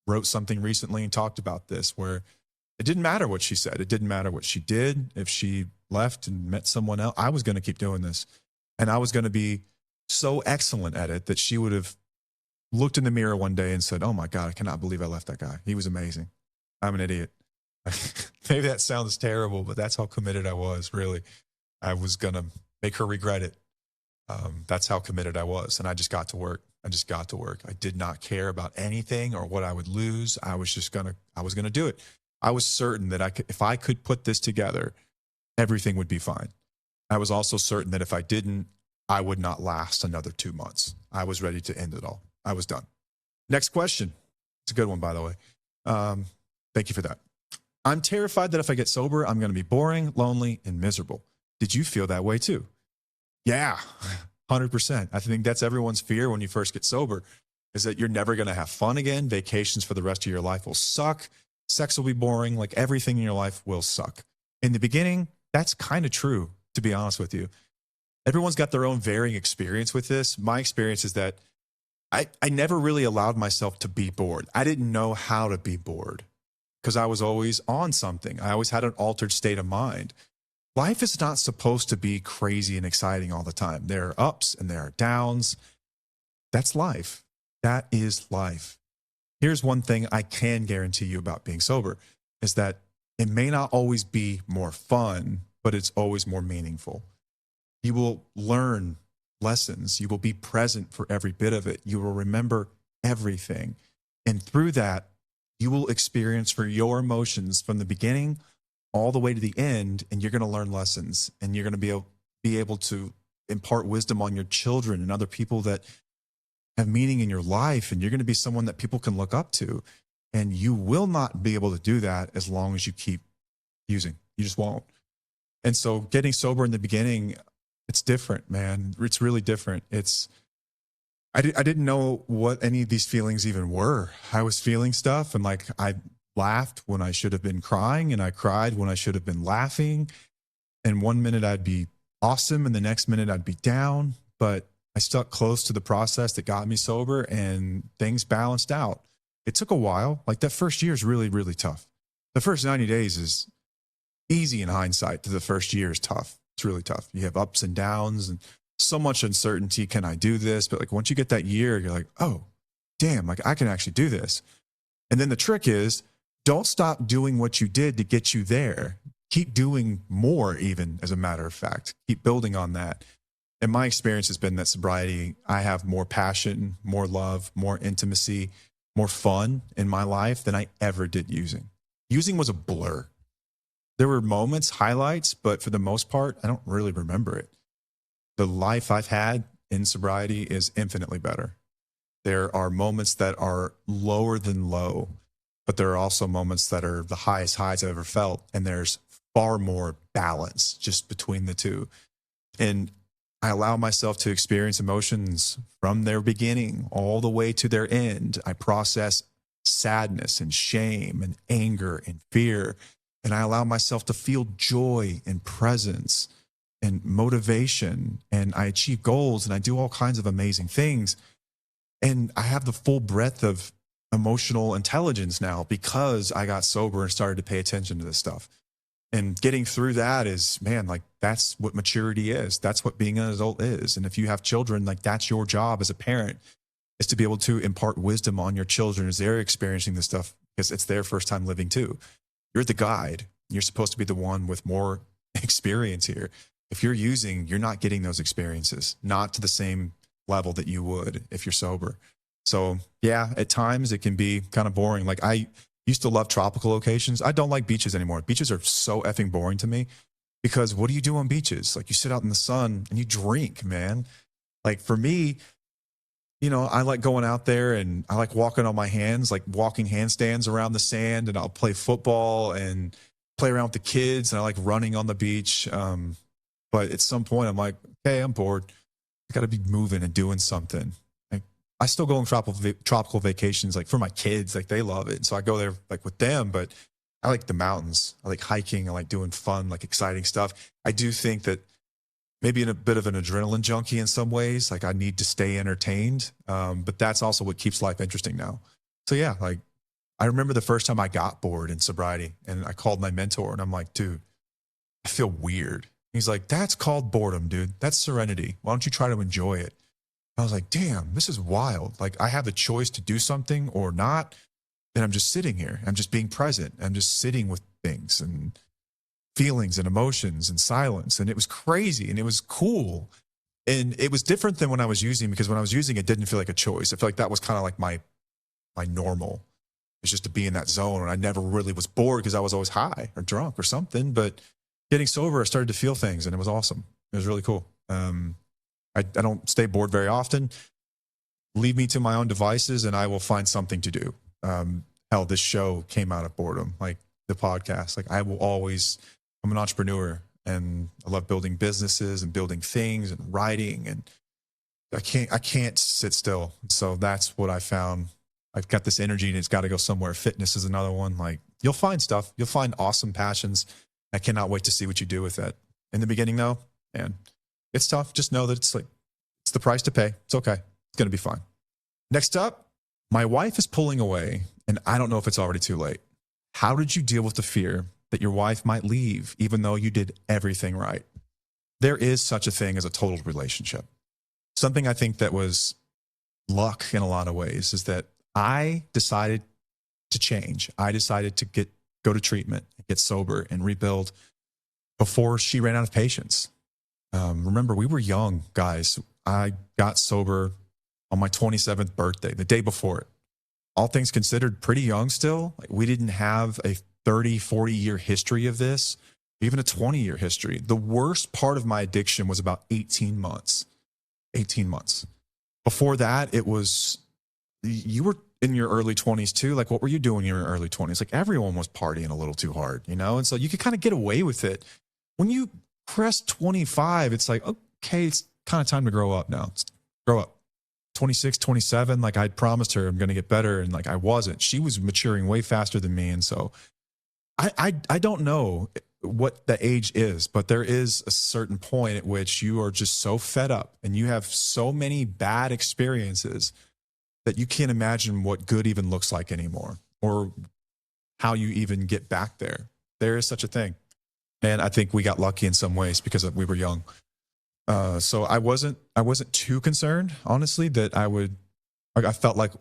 wrote something recently and talked about this, where it didn't matter what she said. It didn't matter what she did. If she left and met someone else, I was going to keep doing this. And I was going to be so excellent at it that she would have looked in the mirror one day and said, "Oh my God, I cannot believe I left that guy. He was amazing. I'm an idiot." Maybe that sounds terrible, but that's how committed I was, really. I was going to make her regret it. That's how committed I was. And I just got to work. I did not care about anything or what I would lose. I was going to do it. I was certain that if I could put this together, everything would be fine. I was also certain that if I didn't, I would not last another 2 months. I was ready to end it all. I was done. Next question. It's a good one, by the way. Thank you for that. I'm terrified that if I get sober, I'm going to be boring, lonely, and miserable. Did you feel that way too? Yeah, 100%. I think that's everyone's fear when you first get sober, is that you're never going to have fun again. Vacations for the rest of your life will suck. Sex will be boring. Like, everything in your life will suck. In the beginning, that's kind of true, to be honest with you. Everyone's got their own varying experience with this. My experience is that I never really allowed myself to be bored. I didn't know how to be bored because I was always on something. I always had an altered state of mind. Life is not supposed to be crazy and exciting all the time. There are ups and there are downs. That's life. That is life. Here's one thing I can guarantee you about being sober is that it may not always be more fun, but it's always more meaningful. You will learn lessons. You will be present for every bit of it. You will remember everything. And through that, you will experience for your emotions from the beginning all the way to the end, and you're going to learn lessons, and you're going to be able to impart wisdom on your children and other people that have meaning in your life, and you're going to be someone that people can look up to. And you will not be able to do that as long as you keep using. You just won't. And so getting sober in the beginning, it's different, man. It's really different. I didn't know what any of these feelings even were. I was feeling stuff, and like I laughed when I should have been crying, and I cried when I should have been laughing. And one minute I'd be awesome, and the next minute I'd be down. But I stuck close to the process that got me sober, and things balanced out. It took a while. Like that first year is really, really tough. The first 90 days is easy in hindsight. The first year is tough. It's really tough. You have ups and downs and so much uncertainty. Can I do this? But like once you get that year, you're like, oh, damn, like I can actually do this. And then the trick is don't stop doing what you did to get you there. Keep doing more, even as a matter of fact. Keep building on that. And my experience has been that sobriety, I have more passion, more love, more intimacy, more fun in my life than I ever did using. Using was a blur. There were moments, highlights, but for the most part, I don't really remember it. The life I've had in sobriety is infinitely better. There are moments that are lower than low, but there are also moments that are the highest highs I've ever felt. And there's far more balance just between the two. And I allow myself to experience emotions from their beginning all the way to their end. I process sadness and shame and anger and fear. And I allow myself to feel joy and presence and motivation. And I achieve goals and I do all kinds of amazing things. And I have the full breadth of emotional intelligence now because I got sober and started to pay attention to this stuff. And getting through that is, man, like that's what maturity is. That's what being an adult is. And if you have children, like that's your job as a parent, is to be able to impart wisdom on your children as they're experiencing this stuff because it's their first time living too. You're the guide. You're supposed to be the one with more experience here. If you're using, you're not getting those experiences, not to the same level that you would if you're sober. So yeah, at times it can be kind of boring. Like I used to love tropical locations. I don't like beaches anymore. Beaches are so effing boring to me because what do you do on beaches? Like you sit out in the sun and you drink, man. Like for me, I like going out there and I like walking on my hands, like walking handstands around the sand, and I'll play football and play around with the kids. And I like running on the beach. But at some point I'm like, okay, I'm bored. I got to be moving and doing something. I still go on tropical vacations, like for my kids, like they love it. And so I go there like with them, but I like the mountains. I like hiking. I like doing fun, like exciting stuff. I do think that maybe in a bit of an adrenaline junkie in some ways, like I need to stay entertained. But that's also what keeps life interesting now. So yeah, like I remember the first time I got bored in sobriety and I called my mentor and I'm like, dude, I feel weird. He's like, that's called boredom, dude. That's serenity. Why don't you try to enjoy it? I was like, damn, this is wild. Like I have a choice to do something or not. And I'm just sitting here. I'm just being present. I'm just sitting with things and feelings and emotions and silence. And it was crazy and it was cool. And it was different than when I was using, because when I was using, it didn't feel like a choice. I feel like that was kind of like my normal. It's just to be in that zone. And I never really was bored because I was always high or drunk or something. But getting sober, I started to feel things and it was awesome. It was really cool. I don't stay bored very often. Leave me to my own devices and I will find something to do. Hell, this show came out of boredom, like the podcast. Like I will always, I'm an entrepreneur and I love building businesses and building things and writing, and I can't sit still. So that's what I found. I've got this energy and it's got to go somewhere. Fitness is another one. Like you'll find stuff, you'll find awesome passions. I cannot wait to see what you do with that. In the beginning though, man, It's tough. Just know that it's the price to pay. It's okay. It's going to be fine. Next up, my wife is pulling away, and I don't know if it's already too late. How did you deal with the fear that your wife might leave, even though you did everything right? There is such a thing as a total relationship. Something I think that was luck in a lot of ways is that I decided to change. I decided to go to treatment, get sober, and rebuild before she ran out of patience. Remember, we were young guys. I got sober on my 27th birthday, the day before it. All things considered, pretty young still. Like, we didn't have a 30, 40-year history of this, even a 20-year history. The worst part of my addiction was about 18 months. 18 months. Before that, it was, you were in your early 20s too. Like, what were you doing in your early 20s? Like, everyone was partying a little too hard, you know? And so you could kind of get away with it. When you press 25, it's like, okay, it's kind of time to grow up now. Grow up. 26, 27, like I'd promised her I'm going to get better. And like, I wasn't. She was maturing way faster than me. And so I don't know what the age is, but there is a certain point at which you are just so fed up and you have so many bad experiences that you can't imagine what good even looks like anymore, or how you even get back there. There is such a thing. And I think we got lucky in some ways because we were young. So I wasn't too concerned, honestly, that I felt like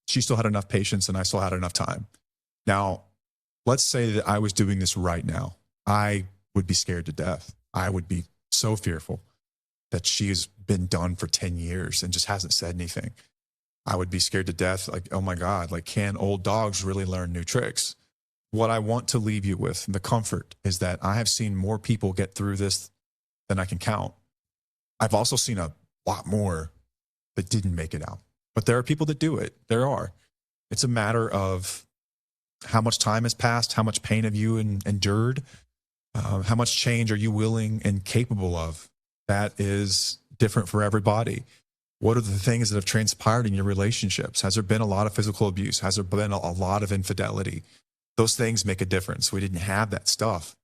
she still had enough patience and I still had enough time. Now, let's say that I was doing this right now. I would be scared to death. I would be so fearful that she's been done for 10 years and just hasn't said anything. I would be scared to death. Like, oh my God, like, can old dogs really learn new tricks? What I want to leave you with, the comfort, is that I have seen more people get through this than I can count. I've also seen a lot more that didn't make it out. But there are people that do it. There are. It's a matter of how much time has passed, how much pain have you endured, how much change are you willing and capable of. That is different for everybody. What are the things that have transpired in your relationships? Has there been a lot of physical abuse? Has there been a lot of infidelity? Those things make a difference. We didn't have that stuff.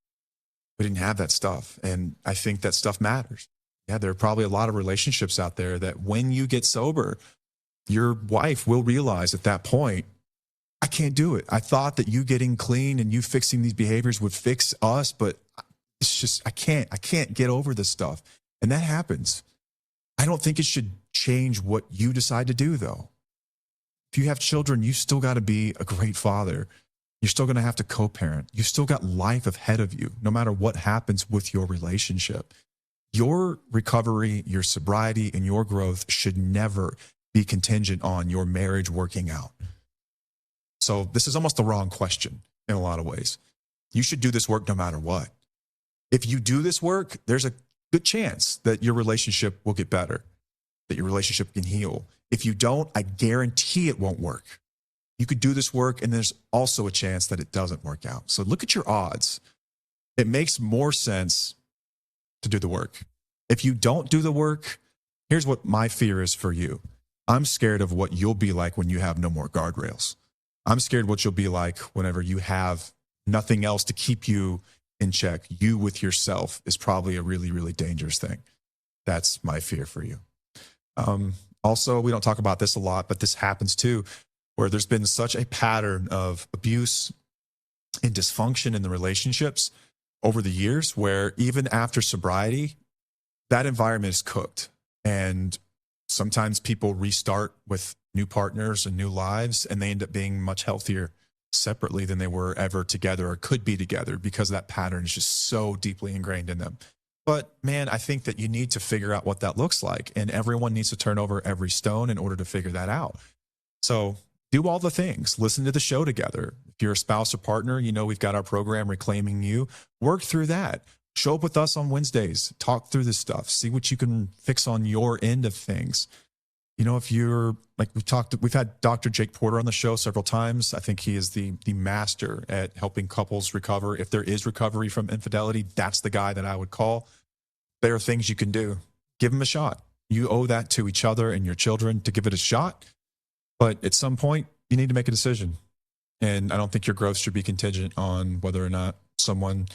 And I think that stuff matters. Yeah, there are probably a lot of relationships out there that when you get sober, your wife will realize at that point, I can't do it. I thought that you getting clean and you fixing these behaviors would fix us, but it's just, I can't get over this stuff. And that happens. I don't think it should change what you decide to do, though. If you have children, you still got to be a great father. You're still going to have to co-parent. You still got life ahead of you, no matter what happens with your relationship. Your recovery, your sobriety, and your growth should never be contingent on your marriage working out. So this is almost the wrong question in a lot of ways. You should do this work no matter what. If you do this work, there's a good chance that your relationship will get better, that your relationship can heal. If you don't, I guarantee it won't work. You could do this work, and there's also a chance that it doesn't work out. So look at your odds. It makes more sense to do the work. If you don't do the work, here's what my fear is for you. I'm scared of what you'll be like when you have no more guardrails. I'm scared what you'll be like whenever you have nothing else to keep you in check. You with yourself is probably a really, really dangerous thing. That's my fear for you. Also, we don't talk about this a lot, but this happens too, where there's been such a pattern of abuse and dysfunction in the relationships over the years, where even after sobriety, that environment is cooked. And sometimes people restart with new partners and new lives, and they end up being much healthier separately than they were ever together or could be together, because that pattern is just so deeply ingrained in them. But man, I think that you need to figure out what that looks like, and everyone needs to turn over every stone in order to figure that out. So do all the things. Listen to the show together. If you're a spouse or partner, you know we've got our program, Reclaiming You. Work through that. Show up with us on Wednesdays. Talk through this stuff. See what you can fix on your end of things. You know, if you're like we've had Dr. Jake Porter on the show several times. I think he is the master at helping couples recover. If there is recovery from infidelity, that's the guy that I would call. There are things you can do. Give him a shot. You owe that to each other and your children to give it a shot. But at some point, you need to make a decision. And I don't think your growth should be contingent on whether or not someone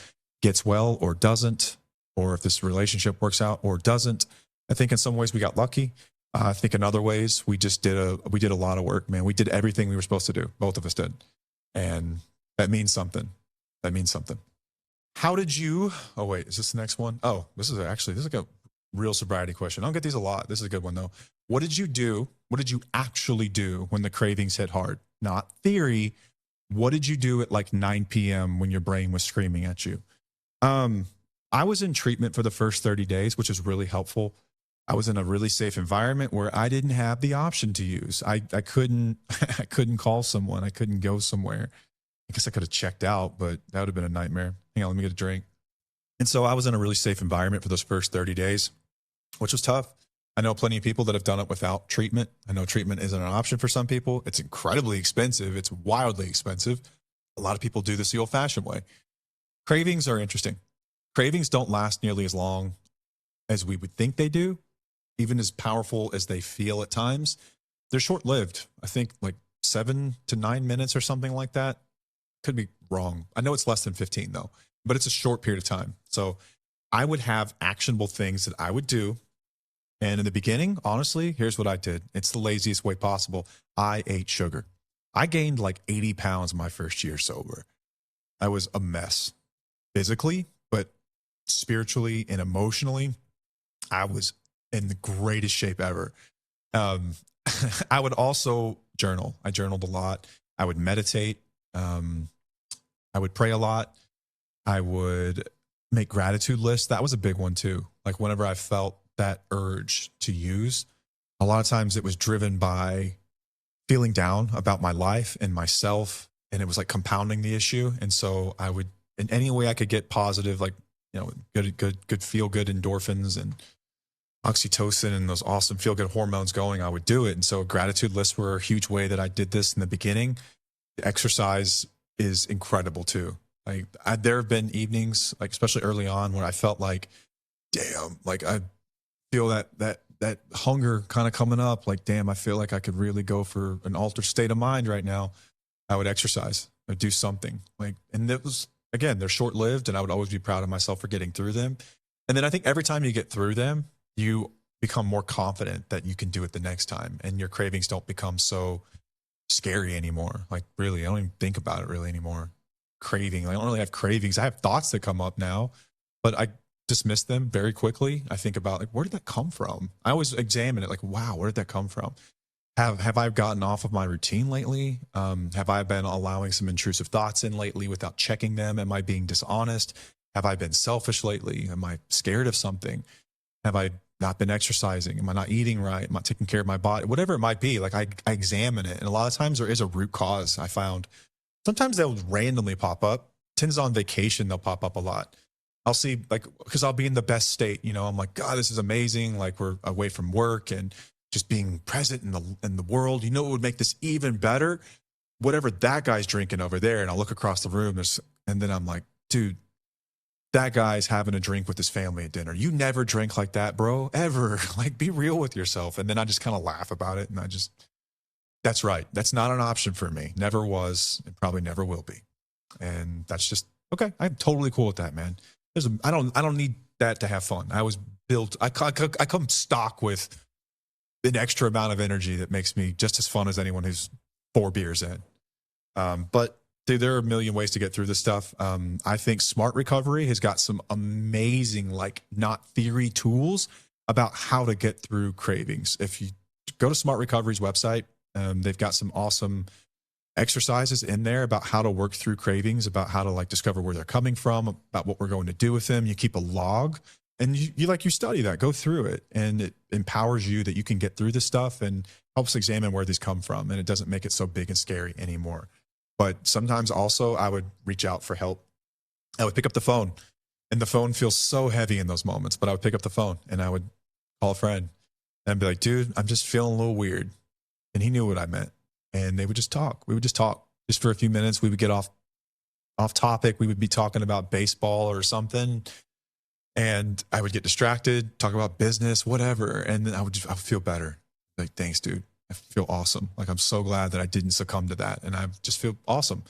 gets well or doesn't. or if this relationship works out or doesn't. I think in some ways we got lucky. I think in other ways we did a lot of work, man. We did everything we were supposed to do. Both of us did. And that means something. That means something. How did you, oh wait, is this the next one? Oh, this is like a real sobriety question. I don't get these a lot. This is a good one though. What did you do? What did you actually do when the cravings hit hard? Not theory. What did you do at like 9 p.m. when your brain was screaming at you? I was in treatment for the first 30 days, which is really helpful. I was in a really safe environment where I didn't have the option to use. I couldn't I couldn't call someone. I couldn't go somewhere. I guess I could have checked out, but that would have been a nightmare. Hang on, let me get a drink. And so I was in a really safe environment for those first 30 days, which was tough. I know plenty of people that have done it without treatment. I know treatment isn't an option for some people. It's incredibly expensive. It's wildly expensive. A lot of people do this the old fashioned way. Cravings are interesting. Cravings don't last nearly as long as we would think they do, even as powerful as they feel at times. They're short lived. I think like 7 to 9 minutes or something like that. Could be wrong. I know it's less than 15 though, but it's a short period of time. So I would have actionable things that I would do. And in the beginning, honestly, here's what I did. It's the laziest way possible. I ate sugar. I gained like 80 pounds my first year sober. I was a mess physically, but spiritually and emotionally, I was in the greatest shape ever. I would also journal. I journaled a lot. I would meditate. I would pray a lot. I would make gratitude lists. That was a big one too. Like whenever I felt that urge to use, a lot of times it was driven by feeling down about my life and myself. And it was like compounding the issue. And so I would, in any way I could get positive, like, good feel good endorphins and oxytocin and those awesome feel good hormones going, I would do it. And so gratitude lists were a huge way that I did this in the beginning. The exercise is incredible too. Like there have been evenings, like especially early on, where I felt like, damn, like I feel that hunger kind of coming up. Like, damn, I feel like I could really go for an altered state of mind right now. I would exercise. I'd do something like, and it was, again, they're short lived, and I would always be proud of myself for getting through them. And then I think every time you get through them, you become more confident that you can do it the next time, and your cravings don't become so scary anymore. Like really, I don't even think about it really anymore. Craving, I don't really have cravings. I have thoughts that come up now, but I dismiss them very quickly. I think about like, where did that come from? I always examine it like, wow, where did that come from? Have I gotten off of my routine lately? Have I been allowing some intrusive thoughts in lately without checking them? Am I being dishonest? Have I been selfish lately? Am I scared of something? Have I not been exercising? Am I not eating right? Am I taking care of my body? Whatever it might be, like I examine it. And a lot of times there is a root cause. I found sometimes they'll randomly pop up. Tends on vacation, they'll pop up a lot. I'll see like, because I'll be in the best state, I'm like, God, this is amazing. Like we're away from work and just being present in the world. What would make this even better? Whatever that guy's drinking over there. And I'll look across the room and then I'm like, dude, that guy's having a drink with his family at dinner. You never drink like that, bro, ever. Like be real with yourself. And then I just kind of laugh about it. And that's right. That's not an option for me. Never was and probably never will be. And that's just, okay. I'm totally cool with that, man. I don't need that to have fun. I was built, I come stock with an extra amount of energy that makes me just as fun as anyone who's 4 beers in. But dude, there are a million ways to get through this stuff. I think Smart Recovery has got some amazing, like not theory tools about how to get through cravings. If you go to Smart Recovery's website, they've got some awesome exercises in there about how to work through cravings, about how to like discover where they're coming from, about what we're going to do with them. You keep a log. And you study that, go through it, and it empowers you that you can get through this stuff and helps examine where these come from. And it doesn't make it so big and scary anymore. But sometimes also I would reach out for help. I would pick up the phone, and the phone feels so heavy in those moments, but I would pick up the phone and I would call a friend and be like, dude, I'm just feeling a little weird. And he knew what I meant. And they would just talk. We would just talk just for a few minutes. We would get off topic. We would be talking about baseball or something. And I would get distracted, talk about business, whatever. And then I would feel better. Like, thanks, dude. I feel awesome. Like, I'm so glad that I didn't succumb to that. And I just feel awesome.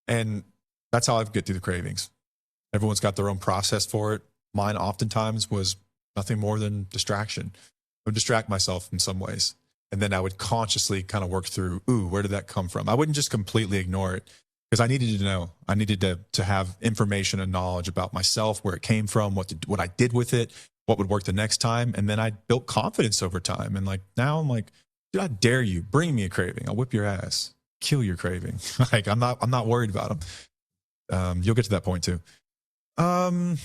And that's how I get through the cravings. Everyone's got their own process for it. mine oftentimes was nothing more than distraction. I would distract myself in some ways. And then I would consciously kind of work through, ooh, where did that come from? I wouldn't just completely ignore it because I needed to know. I needed to have information and knowledge about myself, where it came from, what I did with it, what would work the next time. And then I built confidence over time. And like now I'm like, dude, I dare you, bring me a craving. I'll whip your ass, kill your craving. Like I'm not worried about them. You'll get to that point too.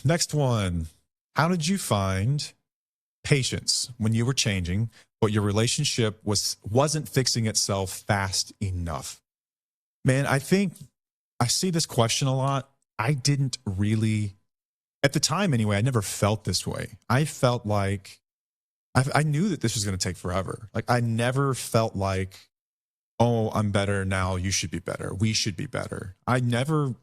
Next one. How did you find patience when you were changing, but your relationship wasn't fixing itself fast enough? Man, I think I see this question a lot. I didn't really, at the time anyway, I never felt this way. I felt like I knew that this was going to take forever. Like I never felt like, oh, I'm better now, you should be better, we should be better. I never,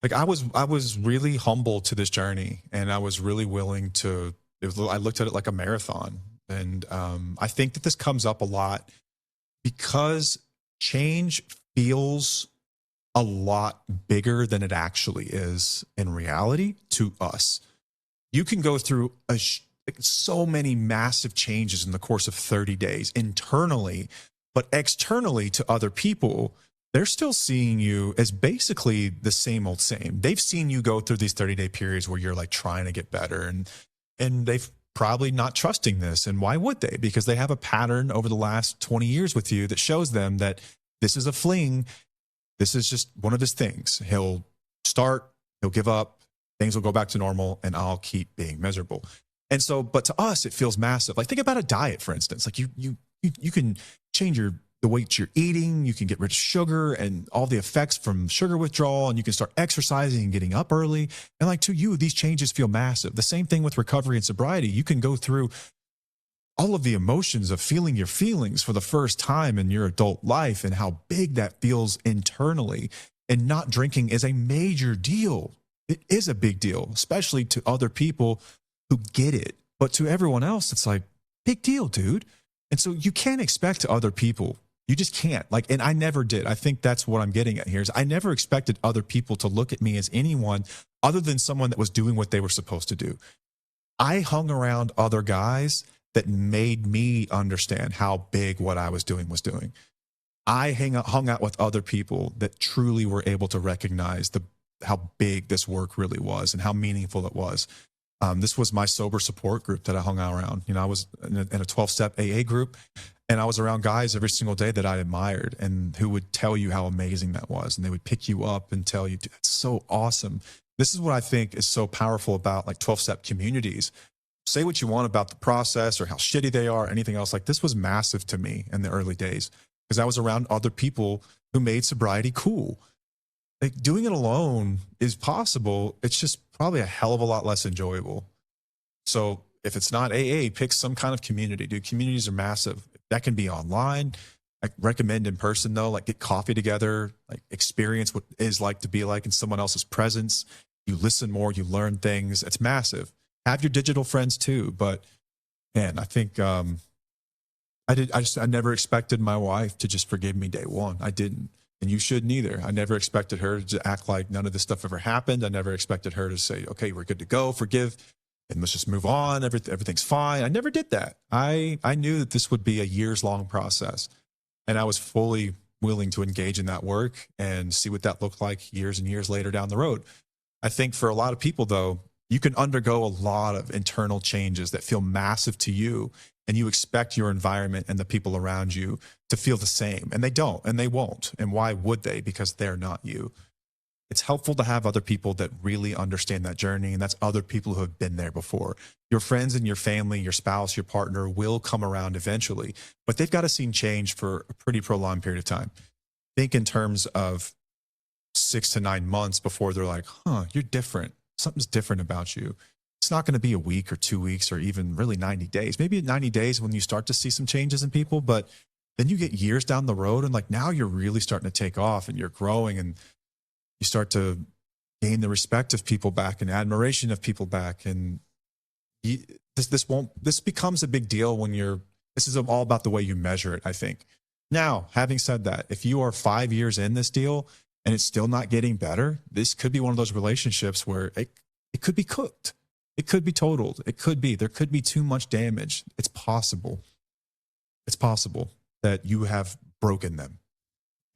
like I was really humble to this journey, and I was really willing to, I looked at it like a marathon. And I think that this comes up a lot because change feels a lot bigger than it actually is in reality to us. You can go through so many massive changes in the course of 30 days internally, but externally to other people, they're still seeing you as basically the same old same. They've seen you go through these 30-day periods where you're like trying to get better, and they've probably not trusting this. And why would they? Because they have a pattern over the last 20 years with you that shows them that this is a fling. This is just one of his things. He'll start, he'll give up, things will go back to normal, and I'll keep being miserable. And so, but to us, it feels massive. Like think about a diet, for instance. Like you can change the weight you're eating, you can get rid of sugar and all the effects from sugar withdrawal, and you can start exercising and getting up early. And like to you, these changes feel massive. The same thing with recovery and sobriety. You can go through all of the emotions of feeling your feelings for the first time in your adult life and how big that feels internally. And not drinking is a major deal. It is a big deal, especially to other people who get it. But to everyone else, it's like, big deal, dude. And so you can't expect other people. You just can't. Like, and I never did. I think that's what I'm getting at here is I never expected other people to look at me as anyone other than someone that was doing what they were supposed to do. I hung around other guys that made me understand how big what I was doing was doing. I hung out with other people that truly were able to recognize how big this work really was and how meaningful it was. This was my sober support group that I hung out around. You know, I was in a 12-step AA group, and I was around guys every single day that I admired and who would tell you how amazing that was. And they would pick you up and tell you, dude, that's so awesome. This is what I think is so powerful about like 12-step communities. Say what you want about the process or how shitty they are, or anything else. Like this was massive to me in the early days because I was around other people who made sobriety cool. Like doing it alone is possible. It's just probably a hell of a lot less enjoyable. So if it's not AA, pick some kind of community, dude. Communities are massive. That can be online. I recommend in person though, like get coffee together, like experience what it is like to be like in someone else's presence. You listen more, you learn things. It's massive. Have your digital friends too. But man, I think I never expected my wife to just forgive me day one. I didn't. And you shouldn't either. I never expected her to act like none of this stuff ever happened. I never expected her to say, okay, we're good to go, forgive, and let's just move on. Everything's fine. I never did that. I knew that this would be a years-long process. And I was fully willing to engage in that work and see what that looked like years and years later down the road. I think for a lot of people, though, you can undergo a lot of internal changes that feel massive to you, and you expect your environment and the people around you to feel the same. And they don't, and they won't. And why would they? Because they're not you. It's helpful to have other people that really understand that journey, and that's other people who have been there before. Your friends and your family, your spouse, your partner will come around eventually, but they've got to see change for a pretty prolonged period of time. Think in terms of 6 to 9 months before they're like, you're different. Something's different about you. It's not going to be a week or 2 weeks or even really 90 days. Maybe 90 days when you start to see some changes in people, but then you get years down the road and like now you're really starting to take off and you're growing and you start to gain the respect of people back and admiration of people back. And this becomes a big deal when this is all about the way you measure it, I think. Now, having said that, if you are 5 years in this deal and it's still not getting better, this could be one of those relationships where it could be cooked. It could be totaled. It could be. There could be too much damage. It's possible. It's possible that you have broken them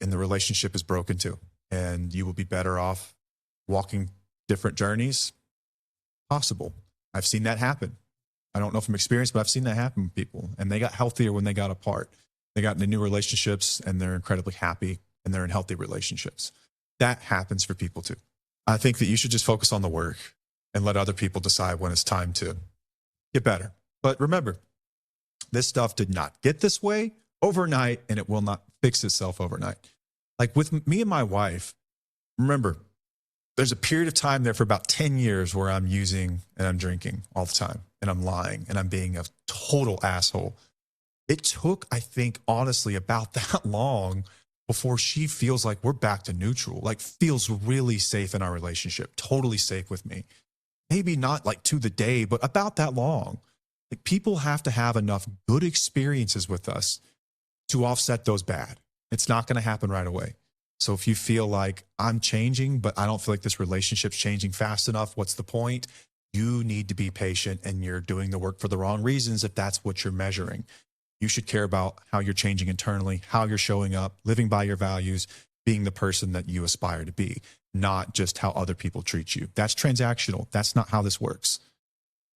and the relationship is broken too. And you will be better off walking different journeys. Possible. I've seen that happen. I don't know from experience, but I've seen that happen with people. And they got healthier when they got apart. They got into new relationships and they're incredibly happy and they're in healthy relationships. That happens for people too. I think that you should just focus on the work and let other people decide when it's time to get better. But remember, this stuff did not get this way overnight and it will not fix itself overnight. Like with me and my wife, remember, there's a period of time there for about 10 years where I'm using and I'm drinking all the time and I'm lying and I'm being a total asshole. It took, I think, honestly, about that long before she feels like we're back to neutral, like feels really safe in our relationship, totally safe with me. Maybe not like to the day, but about that long. Like people have to have enough good experiences with us to offset those bad. It's not going to happen right away. So if you feel like I'm changing, but I don't feel like this relationship's changing fast enough, what's the point? You need to be patient and you're doing the work for the wrong reasons if that's what you're measuring. You should care about how you're changing internally, how you're showing up, living by your values, being the person that you aspire to be, not just how other people treat you. That's transactional. That's not how this works.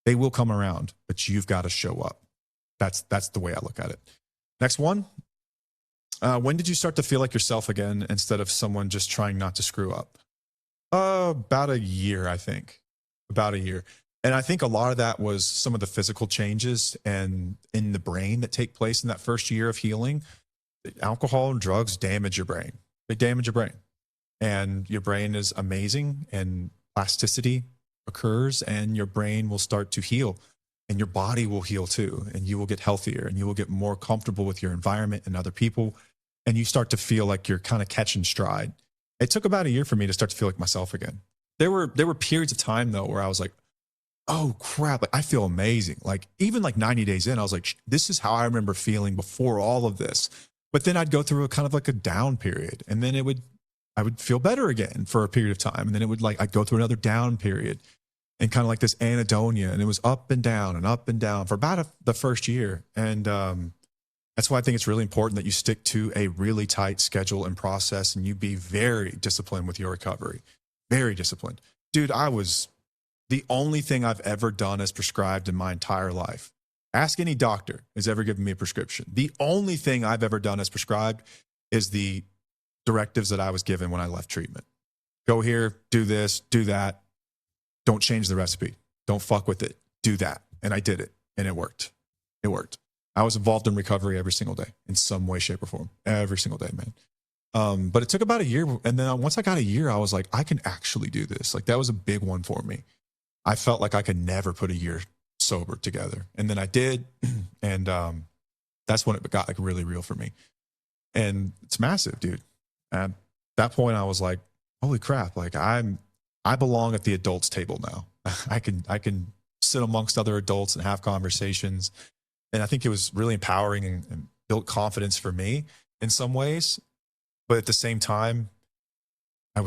They will come around, but you've got to show up. That's the way I look at it. Next one. When did you start to feel like yourself again instead of someone just trying not to screw up? About a year, I think. About a year. And I think a lot of that was some of the physical changes and in the brain that take place in that first year of healing. Alcohol and drugs damage your brain. They damage your brain. And your brain is amazing and plasticity occurs and your brain will start to heal and your body will heal too. And you will get healthier and you will get more comfortable with your environment and other people. And you start to feel like you're kind of catching stride. It took about a year for me to start to feel like myself again. There were periods of time though where I was like, oh crap, like I feel amazing. Like even like 90 days in, I was like, this is how I remember feeling before all of this. But then I'd go through a kind of like a down period and then I would feel better again for a period of time. And then I'd go through another down period and kind of like this anhedonia. And it was up and down for about the first year. And that's why I think it's really important that you stick to a really tight schedule and process and you be very disciplined with your recovery. Very disciplined. Dude, the only thing I've ever done as prescribed in my entire life. Ask any doctor who's ever given me a prescription. The only thing I've ever done as prescribed is the directives that I was given when I left treatment. Go here, do this, do that. Don't change the recipe. Don't fuck with it. Do that. And I did it and it worked. It worked. I was involved in recovery every single day in some way, shape or form. Every single day, man. But it took about a year. And then once I got a year, I was like, I can actually do this. Like that was a big one for me. I felt like I could never put a year sober together. And then I did. And that's when it got like really real for me. And it's massive, dude. At that point, I was like, holy crap. Like I belong at the adults table now. I can sit amongst other adults and have conversations. And I think it was really empowering and built confidence for me in some ways. But at the same time, I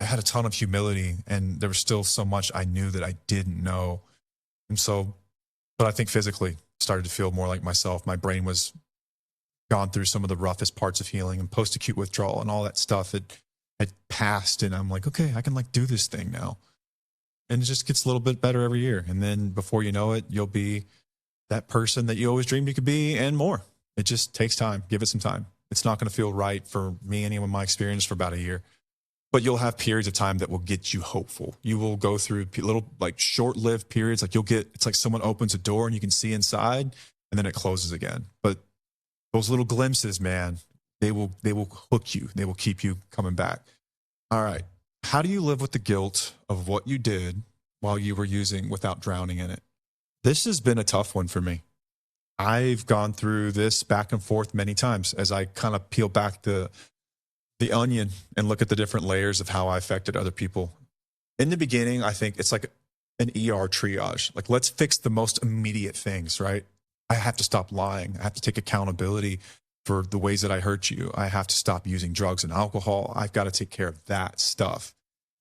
had a ton of humility and there was still so much I knew that I didn't know. And so, but I think physically started to feel more like myself. My brain was gone through some of the roughest parts of healing and post-acute withdrawal and all that stuff had passed. And I'm like, okay, I can like do this thing now. And it just gets a little bit better every year. And then before you know it, you'll be that person that you always dreamed you could be and more. It just takes time. Give it some time. It's not going to feel right for me, anyone, my experience for about a year. But you'll have periods of time that will get you hopeful. You will go through little like short-lived periods. Like it's like someone opens a door and you can see inside and then it closes again. But those little glimpses, man, they will hook you. They will keep you coming back. All right. How do you live with the guilt of what you did while you were using without drowning in it? This has been a tough one for me. I've gone through this back and forth many times as I kind of peel back the onion and look at the different layers of how I affected other people. In the beginning, I think it's like an ER triage. Like, let's fix the most immediate things, right? I have to stop lying. I have to take accountability for the ways that I hurt you. I have to stop using drugs and alcohol. I've got to take care of that stuff.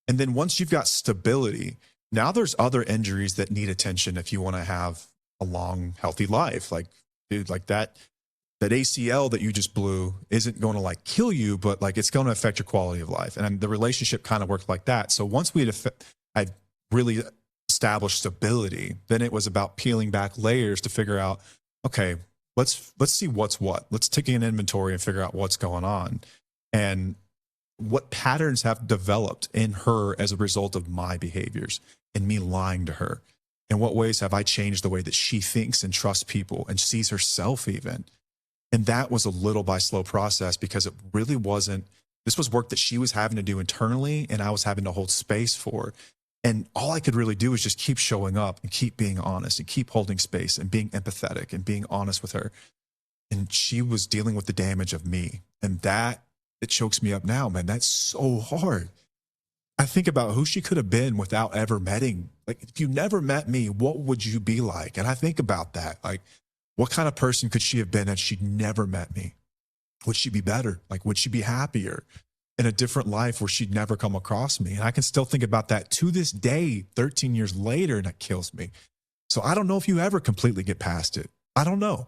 And then once you've got stability, Now there's other injuries that need attention if you want to have a long, healthy life. Like, dude, like that ACL that you just blew isn't going to like kill you, but like it's going to affect your quality of life. And the relationship kind of worked like that. So once I really established stability, then it was about peeling back layers to figure out, okay, let's see what's what. Let's take an inventory and figure out what's going on and what patterns have developed in her as a result of my behaviors and me lying to her. In what ways have I changed the way that she thinks and trusts people and sees herself even? And that was a little by slow process because it really wasn't, this was work that she was having to do internally and I was having to hold space for. And all I could really do was just keep showing up and keep being honest and keep holding space and being empathetic and being honest with her. And she was dealing with the damage of me. And that, it chokes me up now, man. That's so hard. I think about who she could have been without ever meeting. Like, if you never met me, what would you be like? And I think about that. Like, what kind of person could she have been had she never met me? Would she be better? Like, would she be happier in a different life where she'd never come across me? And I can still think about that to this day, 13 years later, and it kills me. So I don't know if you ever completely get past it. I don't know.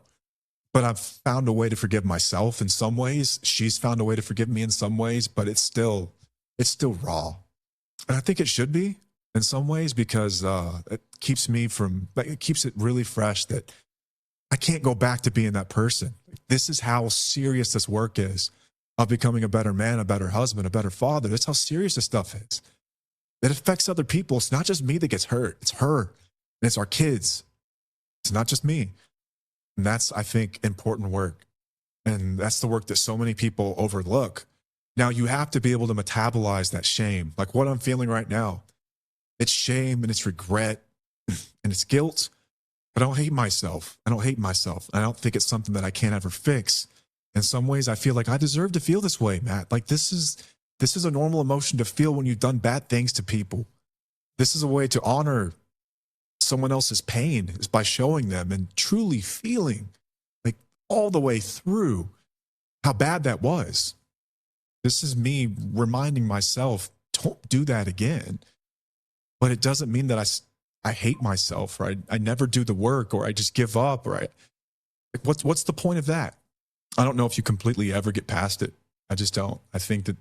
But I've found a way to forgive myself in some ways. She's found a way to forgive me in some ways, but it's still raw. And I think it should be in some ways because it keeps me from, like, it keeps it really fresh that I can't go back to being that person. This is how serious this work is of becoming a better man, a better husband, a better father. That's how serious this stuff is. It affects other people. It's not just me that gets hurt. It's her and it's our kids. It's not just me. And that's, I think, important work. And that's the work that so many people overlook. Now, you have to be able to metabolize that shame. Like what I'm feeling right now, it's shame and it's regret and it's guilt. But I don't hate myself. I don't hate myself. I don't think it's something that I can't ever fix. In some ways, I feel like I deserve to feel this way, Matt. Like this is a normal emotion to feel when you've done bad things to people. This is a way to honor someone else's pain is by showing them and truly feeling like all the way through how bad that was. This is me reminding myself, don't do that again. But it doesn't mean that I hate myself, or I never do the work, or I just give up, or like what's the point of that? I don't know if you completely ever get past it. I just don't. I think that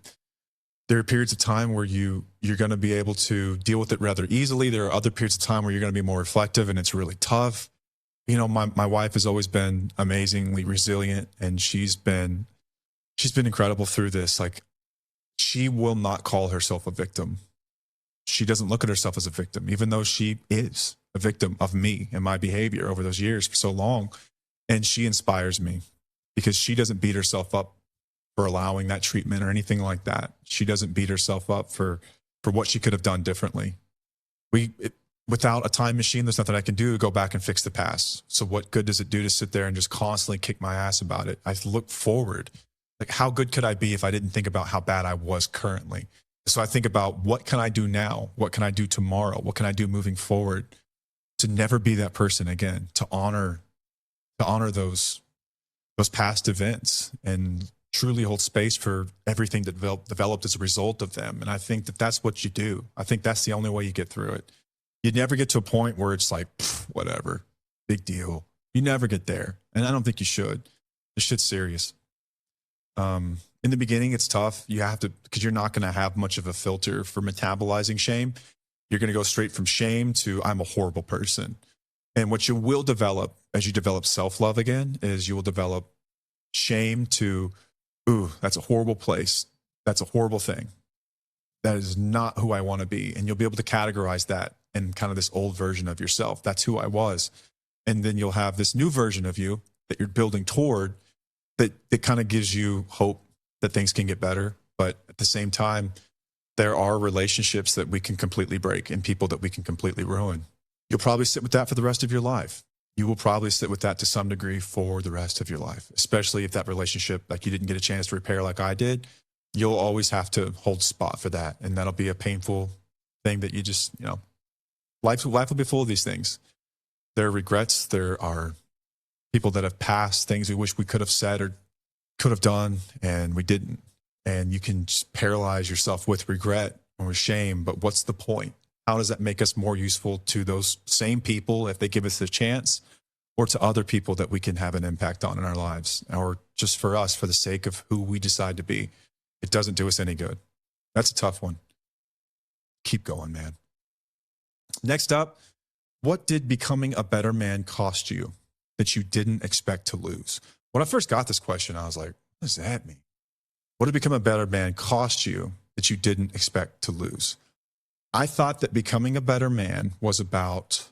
there are periods of time where you're going to be able to deal with it rather easily. There are other periods of time where you're going to be more reflective and it's really tough. You know, my wife has always been amazingly resilient and she's been incredible through this. Like, she will not call herself a victim. She doesn't look at herself as a victim, even though she is a victim of me and my behavior over those years for so long. And she inspires me because she doesn't beat herself up for allowing that treatment or anything like that. She doesn't beat herself up for what she could have done differently. Without a time machine, there's nothing I can do to go back and fix the past. So what good does it do to sit there and just constantly kick my ass about it? I look forward. Like, how good could I be if I didn't think about how bad I was currently? So I think about, what can I do now? What can I do tomorrow? What can I do moving forward to never be that person again, to honor those past events and truly hold space for everything that developed as a result of them. And I think that that's what you do. I think that's the only way you get through it. You never get to a point where it's like, whatever, big deal. You never get there. And I don't think you should. This shit's serious. In the beginning, it's tough. You have to, because you're not going to have much of a filter for metabolizing shame. You're going to go straight from shame to, I'm a horrible person. And what you will develop as you develop self-love again is you will develop shame to, ooh, that's a horrible place. That's a horrible thing. That is not who I want to be. And you'll be able to categorize that in kind of this old version of yourself. That's who I was. And then you'll have this new version of you that you're building toward that kind of gives you hope that things can get better. But at the same time, there are relationships that we can completely break and people that we can completely ruin. You'll probably sit with that for the rest of your life. You will probably sit with that to some degree for the rest of your life, especially if that relationship, like, you didn't get a chance to repair like I did. You'll always have to hold spot for that. And that'll be a painful thing that you just, life will be full of these things. There are regrets. There are people that have passed, things we wish we could have said or could have done, and we didn't. And you can just paralyze yourself with regret or with shame. But what's the point? How does that make us more useful to those same people if they give us a chance, or to other people that we can have an impact on in our lives, or just for us, for the sake of who we decide to be? It doesn't do us any good. That's a tough one. Keep going, man. Next up, what did becoming a better man cost you that you didn't expect to lose? When I first got this question, I was like, what does that mean? What did become a better man cost you that you didn't expect to lose? I thought that becoming a better man was about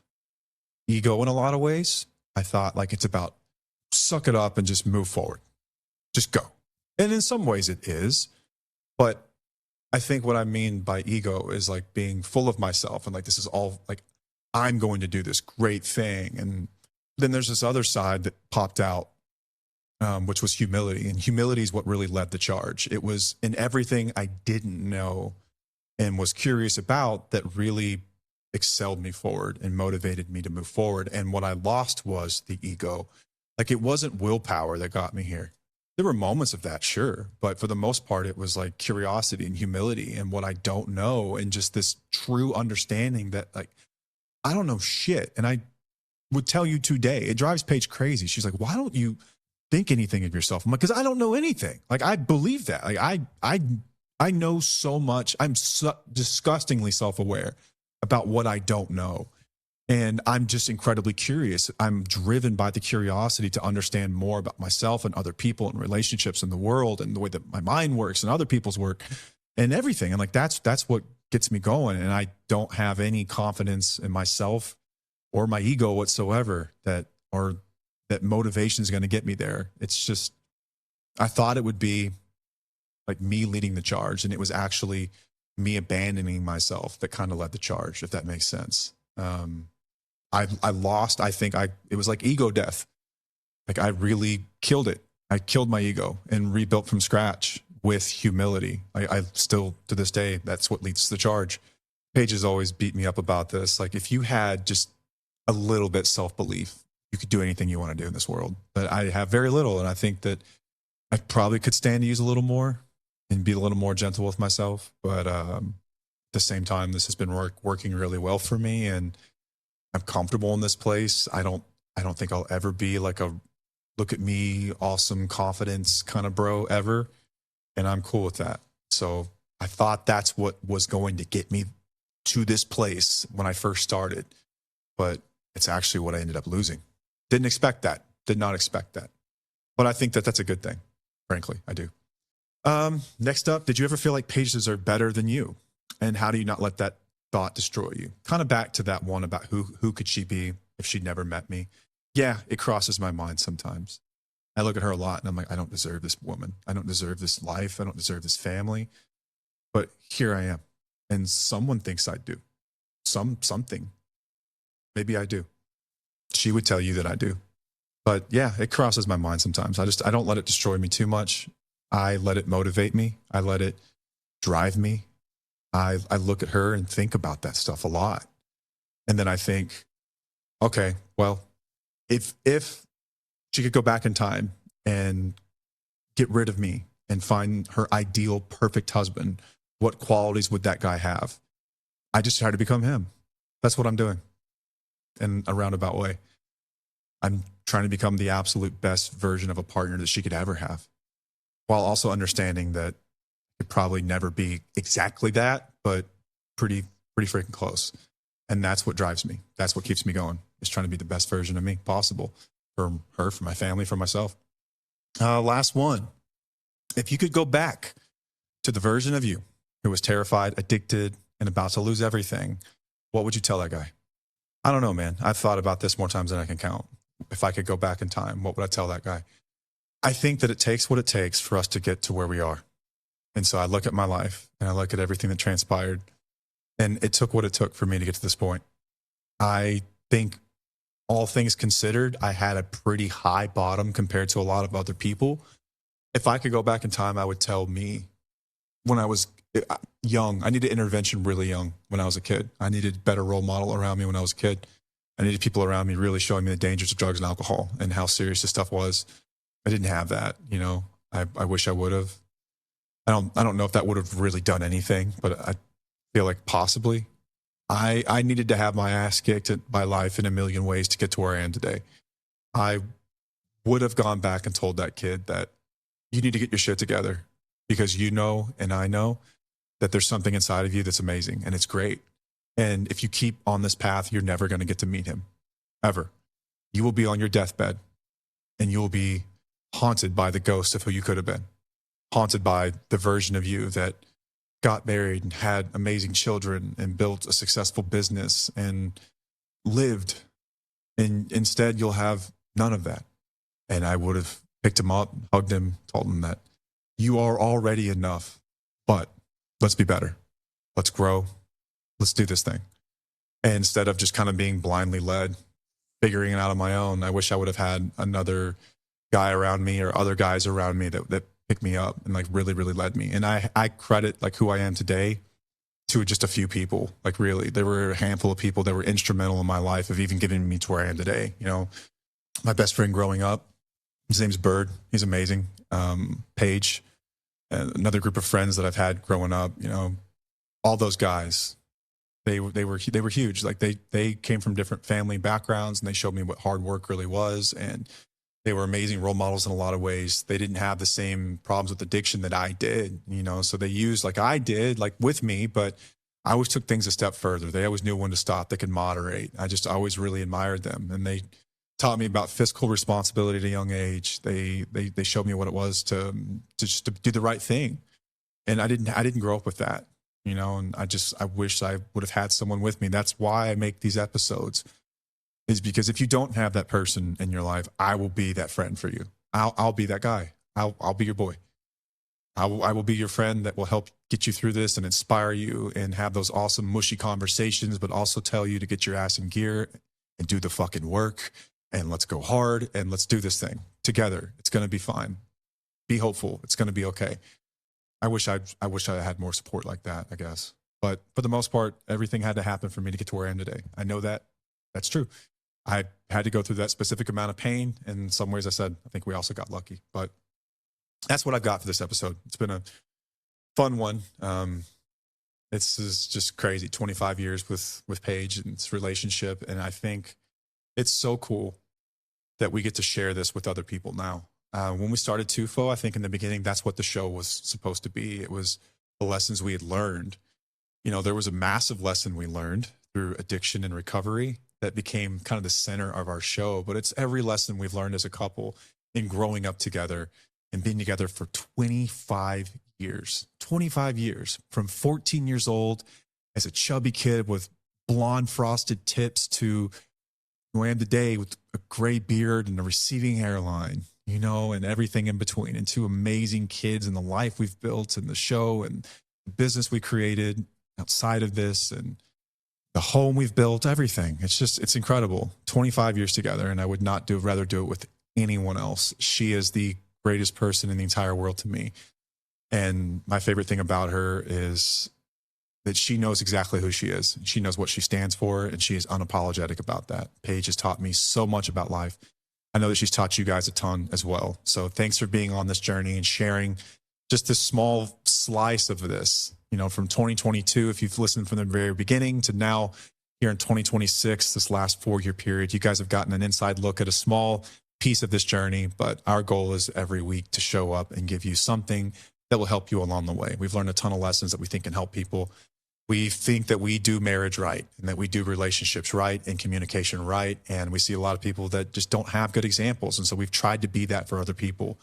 ego in a lot of ways. I thought like it's about suck it up and just move forward, just go. And in some ways it is, but I think what I mean by ego is like being full of myself and like this is all like I'm going to do this great thing. And then there's this other side that popped out, which was humility. And humility is what really led the charge. It was in everything I didn't know and was curious about that really excelled me forward and motivated me to move forward. And what I lost was the ego. Like it wasn't willpower that got me here. There were moments of that, sure. But for the most part, it was like curiosity and humility and what I don't know. And just this true understanding that like, I don't know shit. And I would tell you today, it drives Paige crazy. She's like, why don't you think anything of yourself? I'm like, because I don't know anything. Like I believe that. Like I know so much. I'm so disgustingly self-aware about what I don't know. And I'm just incredibly curious. I'm driven by the curiosity to understand more about myself and other people and relationships in the world and the way that my mind works and other people's work and everything. And like, that's what gets me going. And I don't have any confidence in myself or my ego whatsoever that motivation is going to get me there. It's just, I thought it would be like me leading the charge, and it was actually me abandoning myself that kind of led the charge, if that makes sense. I lost, I think it was like ego death. Like I really killed it. I killed my ego and rebuilt from scratch with humility. I still, to this day, that's what leads to the charge. Paige has always beat me up about this. Like if you had just a little bit self-belief, you could do anything you want to do in this world. But I have very little. And I think that I probably could stand to use a little more and be a little more gentle with myself. But at the same time, this has been working really well for me. And I'm comfortable in this place. I don't think I'll ever be like a look at me, awesome confidence kind of bro ever. And I'm cool with that. So I thought that's what was going to get me to this place when I first started. But it's actually what I ended up losing. Didn't expect that. Did not expect that. But I think that that's a good thing. Frankly, I do. Next up, did you ever feel like Paige deserved better than you? And how do you not let that thought destroy you? Kind of back to that one about who could she be if she'd never met me? Yeah, it crosses my mind sometimes. I look at her a lot and I'm like, I don't deserve this woman. I don't deserve this life. I don't deserve this family. But here I am. And someone thinks I do. Something. Maybe I do. She would tell you that I do. But yeah, it crosses my mind sometimes. I don't let it destroy me too much. I let it motivate me. I let it drive me. I look at her and think about that stuff a lot. And then I think, okay, well, if she could go back in time and get rid of me and find her ideal, perfect husband, what qualities would that guy have? I just try to become him. That's what I'm doing in a roundabout way. I'm trying to become the absolute best version of a partner that she could ever have, while also understanding that it probably never be exactly that, but pretty freaking close. And that's what drives me. That's what keeps me going, is trying to be the best version of me possible for her, for my family, for myself. Last one. If you could go back to the version of you who was terrified, addicted, and about to lose everything, what would you tell that guy? I don't know, man. I've thought about this more times than I can count. If I could go back in time, what would I tell that guy? I think that it takes what it takes for us to get to where we are. And so I look at my life and I look at everything that transpired, and it took what it took for me to get to this point. I think, all things considered, I had a pretty high bottom compared to a lot of other people. If I could go back in time, I would tell me when I was young, I needed intervention really young when I was a kid. I needed a better role model around me when I was a kid. I needed people around me really showing me the dangers of drugs and alcohol and how serious this stuff was. I didn't have that, you know. I wish I would have. I don't know if that would have really done anything, but I feel like possibly I needed to have my ass kicked by life in a million ways to get to where I am today. I would have gone back and told that kid that you need to get your shit together because you know, and I know that there's something inside of you that's amazing and it's great. And if you keep on this path, you're never going to get to meet him ever. You will be on your deathbed and you will be haunted by the ghost of who you could have been, haunted by the version of you that got married and had amazing children and built a successful business and lived. And instead, you'll have none of that. And I would have picked him up, hugged him, told him that you are already enough, but let's be better. Let's grow. Let's do this thing. And instead of just kind of being blindly led, figuring it out on my own, I wish I would have had another guy around me or other guys around me that picked me up and like really, really led me. And I credit like who I am today to just a few people. Like really, there were a handful of people that were instrumental in my life of even getting me to where I am today. You know, my best friend growing up, his name's Bird. He's amazing. Paige, another group of friends that I've had growing up, you know, all those guys, they were huge. Like they came from different family backgrounds and they showed me what hard work really was. And they were amazing role models in a lot of ways. They didn't have the same problems with addiction that I did, you know, so they used like I did, like with me, but I always took things a step further. They always knew when to stop. They could moderate. I just always really admired them. And they taught me about fiscal responsibility at a young age. They showed me what it was to just to do the right thing. And I didn't grow up with that, you know, and I wish I would have had someone with me. That's why I make these episodes. Is because if you don't have that person in your life, I will be that friend for you. I'll be that guy. I'll be your boy. I will be your friend that will help get you through this and inspire you and have those awesome mushy conversations, but also tell you to get your ass in gear and do the fucking work and let's go hard and let's do this thing together. It's going to be fine. Be hopeful. It's going to be okay. I wish I had more support like that, I guess. But for the most part, everything had to happen for me to get to where I am today. I know that that's true. I had to go through that specific amount of pain. And in some ways I said, I think we also got lucky, but that's what I've got for this episode. It's been a fun one. This is just crazy. 25 years with Paige and this relationship. And I think it's so cool that we get to share this with other people now. When we started Tufo, I think in the beginning, that's what the show was supposed to be. It was the lessons we had learned. You know, there was a massive lesson we learned through addiction and recovery that became kind of the center of our show. But it's every lesson we've learned as a couple in growing up together and being together for 25 years. 25 years, from 14 years old as a chubby kid with blonde frosted tips to who I am today with a gray beard and a receding hairline, you know, and everything in between, and two amazing kids and the life we've built and the show and the business we created outside of this and the home we've built, everything. It's incredible. 25 years together, and I would not rather do it with anyone else. She is the greatest person in the entire world to me. And my favorite thing about her is that she knows exactly who she is. She knows what she stands for, and she is unapologetic about that. Paige has taught me so much about life. I know that she's taught you guys a ton as well. So thanks for being on this journey and sharing just this small slice of this, you know, from 2022, if you've listened from the very beginning to now here in 2026, this last 4-year period, you guys have gotten an inside look at a small piece of this journey. But our goal is every week to show up and give you something that will help you along the way. We've learned a ton of lessons that we think can help people. We think that we do marriage right and that we do relationships right and communication right. And we see a lot of people that just don't have good examples. And so we've tried to be that for other people.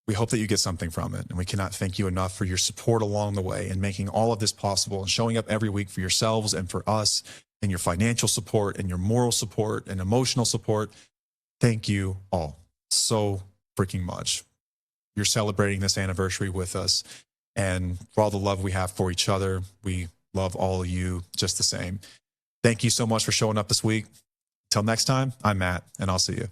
We hope that you get something from it. And we cannot thank you enough for your support along the way and making all of this possible and showing up every week for yourselves and for us and your financial support and your moral support and emotional support. Thank you all so freaking much. You're celebrating this anniversary with us. And for all the love we have for each other, we love all of you just the same. Thank you so much for showing up this week. Till next time, I'm Matt, and I'll see you.